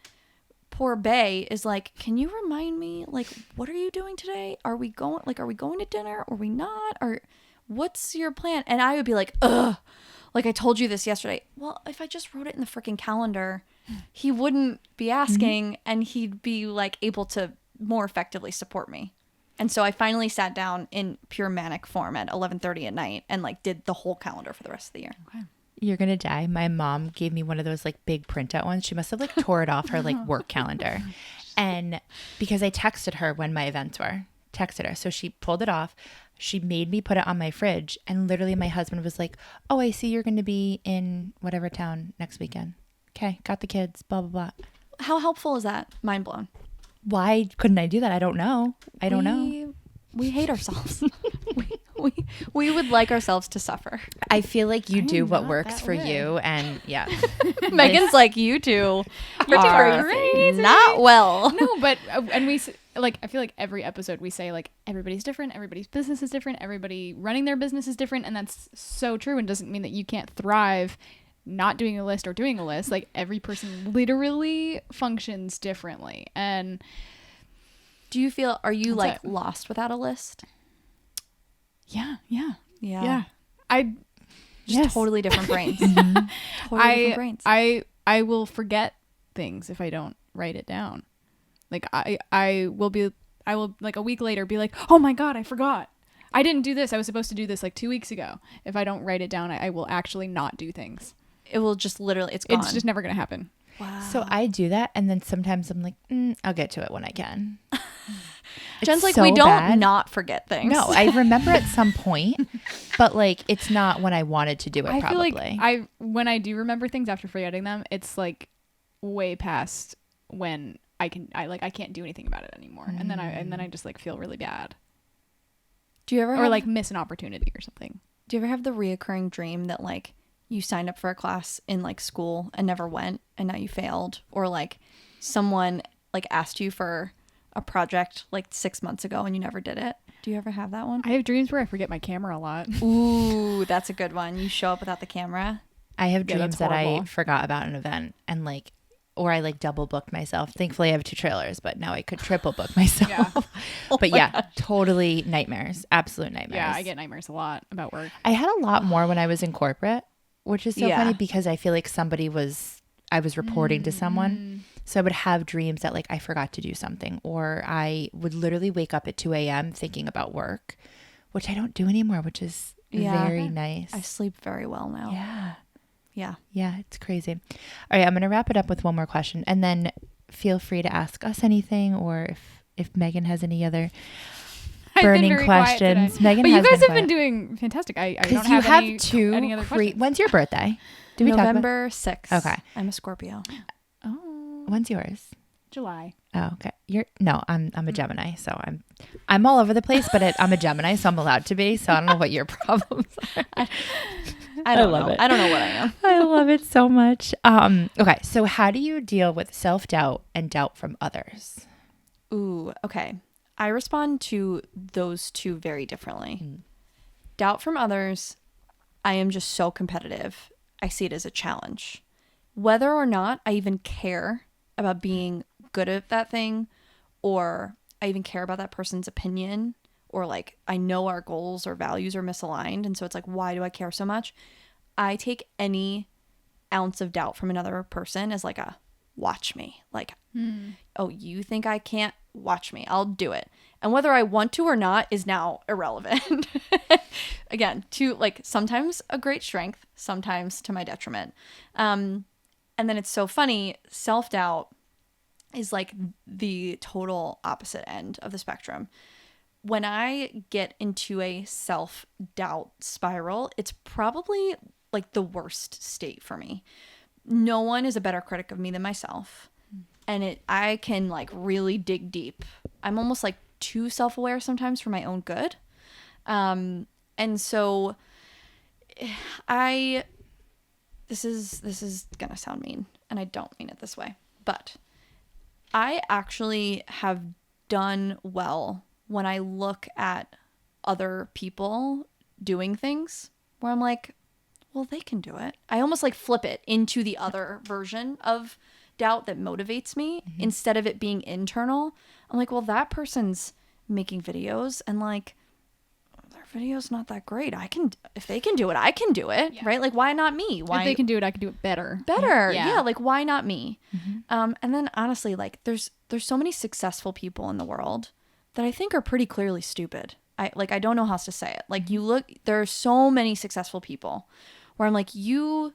poor Bay is like, can you remind me, like, what are you doing today? Are we going to dinner? Or are we not? Or what's your plan? And I would be like, ugh, like I told you this yesterday. Well, if I just wrote it in the freaking calendar, he wouldn't be asking and he'd be like able to more effectively support me. And so I finally sat down in pure manic form at 11:30 at night and like did the whole calendar for the rest of the year. Okay. You're gonna die. My mom gave me one of those like big printout ones. She must have like tore it off her like work calendar. And because I texted her when my events were, so she pulled it off. She made me put it on my fridge, and literally my husband was like, oh, I see you're gonna be in whatever town next weekend. Okay, got the kids, blah blah blah. How helpful is that? Mind blown. Why couldn't I do that? I don't know. We hate ourselves. we would like ourselves to suffer. I feel like you do what not works that for way. you, and yeah. Megan's like, you two are crazy. not well. No, but and like I feel like every episode we say like everybody's different, everybody's business is different, everybody running their business is different, and that's so true and doesn't mean that you can't thrive not doing a list or doing a list. Like every person literally functions differently. And Do you feel, are you That's like it. lost without a list? yeah. I Just totally different brains. Totally different brains. I will forget things if I don't write it down. Like I will like a week later be like, oh my God, I forgot. I didn't do this. I was supposed to do this like 2 weeks ago. If I don't write it down, I will actually not do things. It will just literally, it's gone. It's just never going to happen. wow. So I do that, and then sometimes I'm like, I'll get to it when I can. Jen's It's like, so we don't bad. not forget things. No, I remember at some point, but like it's not when I wanted to do it. I Probably. feel like when I do remember things after forgetting them, it's like way past when I can't do anything about it anymore. And then I just like feel really bad. Do you ever Or like miss an opportunity or something. do you ever have the reoccurring dream that like you signed up for a class in like school and never went and now you failed? Or like someone like asked you for a project like 6 months ago and you never did it? Do you ever have that one? I have dreams where I forget my camera a lot. Ooh, that's a good one. You show up without the camera. I have Yeah, dreams that's that I horrible. forgot about an event, and like, or I like double booked myself. Thankfully, I have 2 trailers, but now I could triple book myself. Yeah. But yeah, totally nightmares, absolute nightmares. Yeah, I get nightmares a lot about work. I had a lot more when I was in corporate, which is so Yeah. funny because I feel like I was reporting to someone. So I would have dreams that like I forgot to do something, or I would literally wake up at 2 a.m. thinking about work, which I don't do anymore, which is Yeah. very nice. I sleep very well now. Yeah. Yeah. Yeah, it's crazy. All right, I'm going to wrap it up with one more question, and then feel free to ask us anything, or if Megan has any other I've been burning very quiet questions. today. Megan But you has guys have quiet. been doing fantastic. I don't Because you have, have any, two any other questions. When's your birthday? Did we talk about? November 6th. Okay. I'm a Scorpio. Oh, When's yours? July. Oh, okay. I'm a Gemini, so I'm all over the place, but I'm a Gemini, so I'm allowed to be. So I don't know what your problems are. I don't love know. it. I don't know what I am. I love it so much. Okay, so how do you deal with self-doubt and doubt from others? Ooh, okay. I respond to those two very differently. Doubt from others, I am just so competitive. I see it as a challenge. Whether or not I even care about being good at that thing, or I even care about that person's opinion, or like I know our goals or values are misaligned, and so it's like, why do I care so much? I take any ounce of doubt from another person as like a watch me. Like, oh, you think I can't? Watch me. I'll do it. And whether I want to or not is now irrelevant. Again, to like sometimes a great strength, sometimes to my detriment. And then it's so funny, self-doubt is like the total opposite end of the spectrum. when I get into a self-doubt spiral, it's probably like the worst state for me. No one is a better critic of me than myself. And I can like really dig deep. I'm almost like too self-aware sometimes for my own good. And so this is gonna sound mean, and I don't mean it this way, but I actually have done well when I look at other people doing things where I'm like, well, they can do it. I almost like flip it into the other version of doubt that motivates me instead of it being internal. I'm like, well, that person's making videos and like their video's not that great. If they can do it, I can do it, right? Like, why not me? Why If they can do it, I can do it better. Yeah, like why not me? And then honestly, like there's so many successful people in the world that I think are pretty clearly stupid. I don't know how else to say it. Like there are so many successful people where I'm like, you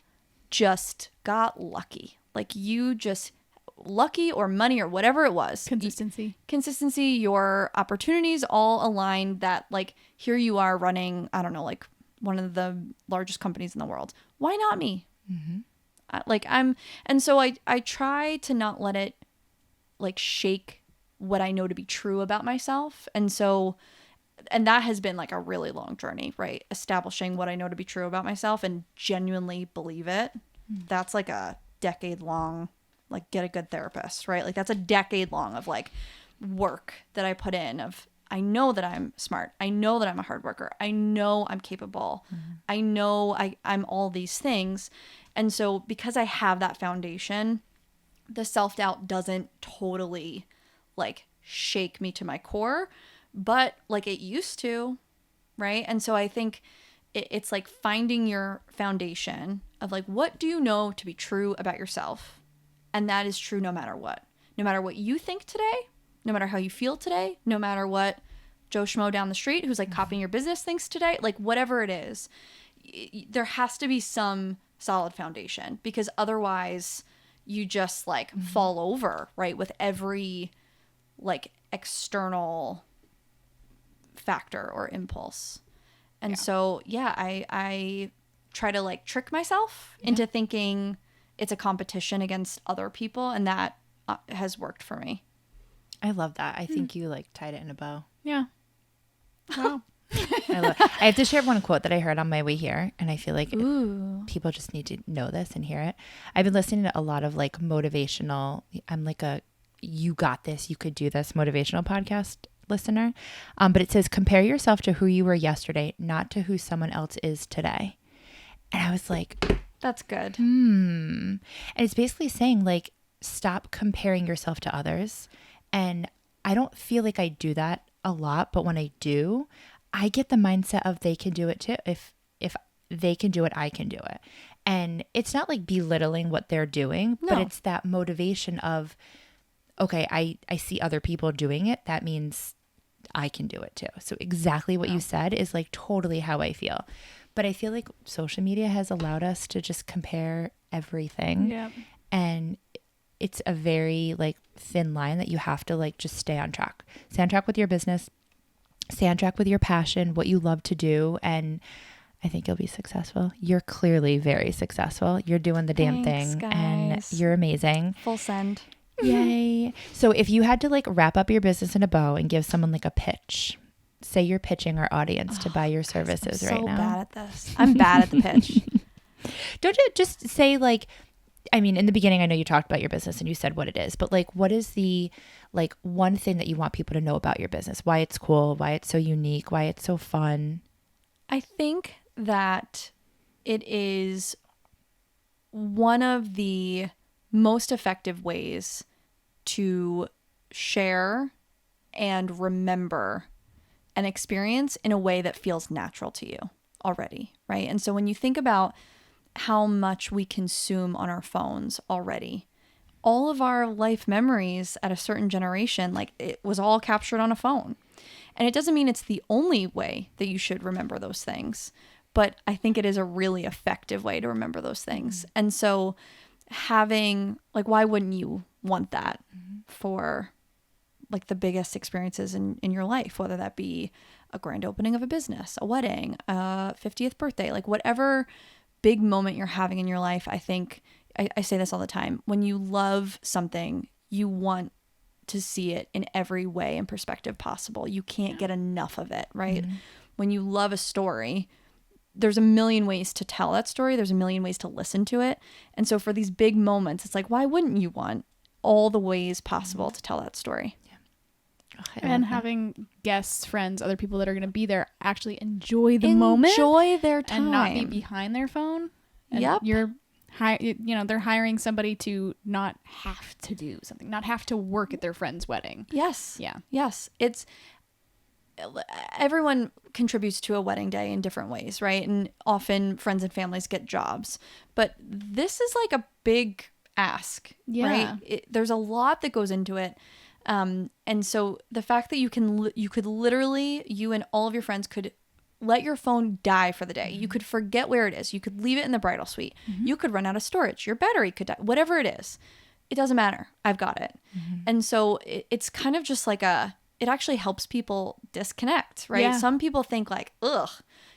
just got lucky. Like you just lucky or money or whatever it was. Consistency, your opportunities all aligned that like here you are running, I don't know, like one of the largest companies in the world. Why not me? And so I try to not let it like shake what I know to be true about myself. And that has been like a really long journey, right? Establishing what I know to be true about myself and genuinely believe it. That's like a decade long, like get a good therapist, right? Like that's a decade long of like work that I put in of, I know that I'm smart. I know that I'm a hard worker. I know I'm capable. I know I'm all these things. And so because I have that foundation, the self-doubt doesn't totally like shake me to my core, but like it used to, right? And so I think it's like finding your foundation of like, what do you know to be true about yourself? And that is true no matter what. No matter what you think today, no matter how you feel today, no matter what Joe Schmo down the street who's like copying your business thinks today, like whatever it is, there has to be some solid foundation because otherwise you just like fall over, right? With every like external factor or impulse. And so, yeah, I try to like trick myself into thinking it's a competition against other people. And that has worked for me. I love that. I think you like tied it in a bow. Yeah. Wow. I have to share one quote that I heard on my way here, and I feel like people just need to know this and hear it. I've been listening to a lot of like motivational. I'm like a you got this, you could do this motivational podcast listener. But it says, compare yourself to who you were yesterday, not to who someone else is today. And I was like, that's good. And it's basically saying like, stop comparing yourself to others. And I don't feel like I do that a lot, but when I do, I get the mindset of they can do it too. If they can do it, I can do it. And it's not like belittling what they're doing, but it's that motivation of, okay, I see other people doing it. That means I can do it too. So exactly what you said is like totally how I feel. But I feel like social media has allowed us to just compare everything. Yeah. And it's a very like thin line that you have to like just stay on track. Stay on track with your business. Stay on track with your passion, what you love to do. And I think you'll be successful. You're clearly very successful. You're doing the damn thing. Guys. And you're amazing. Full send. Yay. So if you had to like wrap up your business in a bow and give someone like a pitch, say you're pitching our audience to buy your services right now. I'm so bad at this. I'm bad at the pitch. Don't you just say like, I mean, in the beginning, I know you talked about your business and you said what it is, but like, what is the like one thing that you want people to know about your business? Why it's cool, why it's so unique, why it's so fun? I think that it is one of the most effective ways to share and remember an experience in a way that feels natural to you already, right? And so when you think about how much we consume on our phones already, all of our life memories at a certain generation, like it was all captured on a phone. And it doesn't mean it's the only way that you should remember those things, but I think it is a really effective way to remember those things. And so having like, why wouldn't you want that for like the biggest experiences in your life, whether that be a grand opening of a business, a wedding, a 50th birthday, like whatever big moment you're having in your life. I think I say this all the time. When you love something, you want to see it in every way and perspective possible. You can't get enough of it, right? Mm-hmm. When you love a story, there's a million ways to tell that story. There's a million ways to listen to it. And so for these big moments, it's like, why wouldn't you want all the ways possible to tell that story? And having guests, friends, other people that are going to be there actually enjoy the moment. Enjoy their time. And not be behind their phone. And yep. They're hiring somebody to not have to do something, not have to work at their friend's wedding. Yes. Yeah. Yes. Everyone contributes to a wedding day in different ways, right? And often friends and families get jobs. But this is like a big ask, right? There's a lot that goes into it. And so the fact that you could literally, you and all of your friends could let your phone die for the day. Mm-hmm. You could forget where it is. You could leave it in the bridal suite. Mm-hmm. You could run out of storage. Your battery could die. Whatever it is, it doesn't matter. I've got it. Mm-hmm. And so it's kind of just like it actually helps people disconnect, right? Yeah. Some people think like, ugh,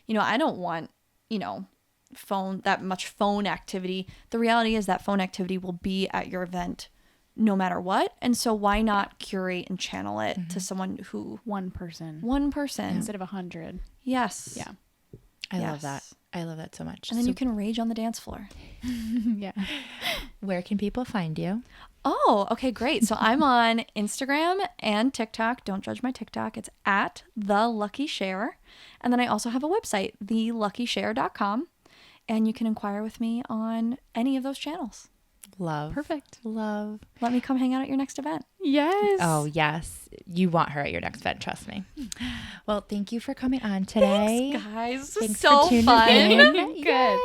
I don't want, that much phone activity. The reality is that phone activity will be at your event no matter what. And so why not curate and channel it mm-hmm. to someone who... One person. Instead of 100. Yes. Yeah. I love that. I love that so much. And then you can rage on the dance floor. Yeah. Where can people find you? Oh, okay, great. So I'm on Instagram and TikTok. Don't judge my TikTok. It's at The Lucky Share. And then I also have a website, theluckyshare.com. And you can inquire with me on any of those channels. Love. Perfect. Love. Let me come hang out at your next event. Yes. Oh, yes. You want her at your next event. Trust me. Well, thank you for coming on today. Thanks, guys. This Thanks was so for tuning fun. in. Good. Yay.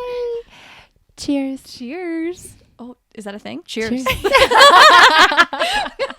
Cheers. Cheers. Oh, is that a thing? Cheers.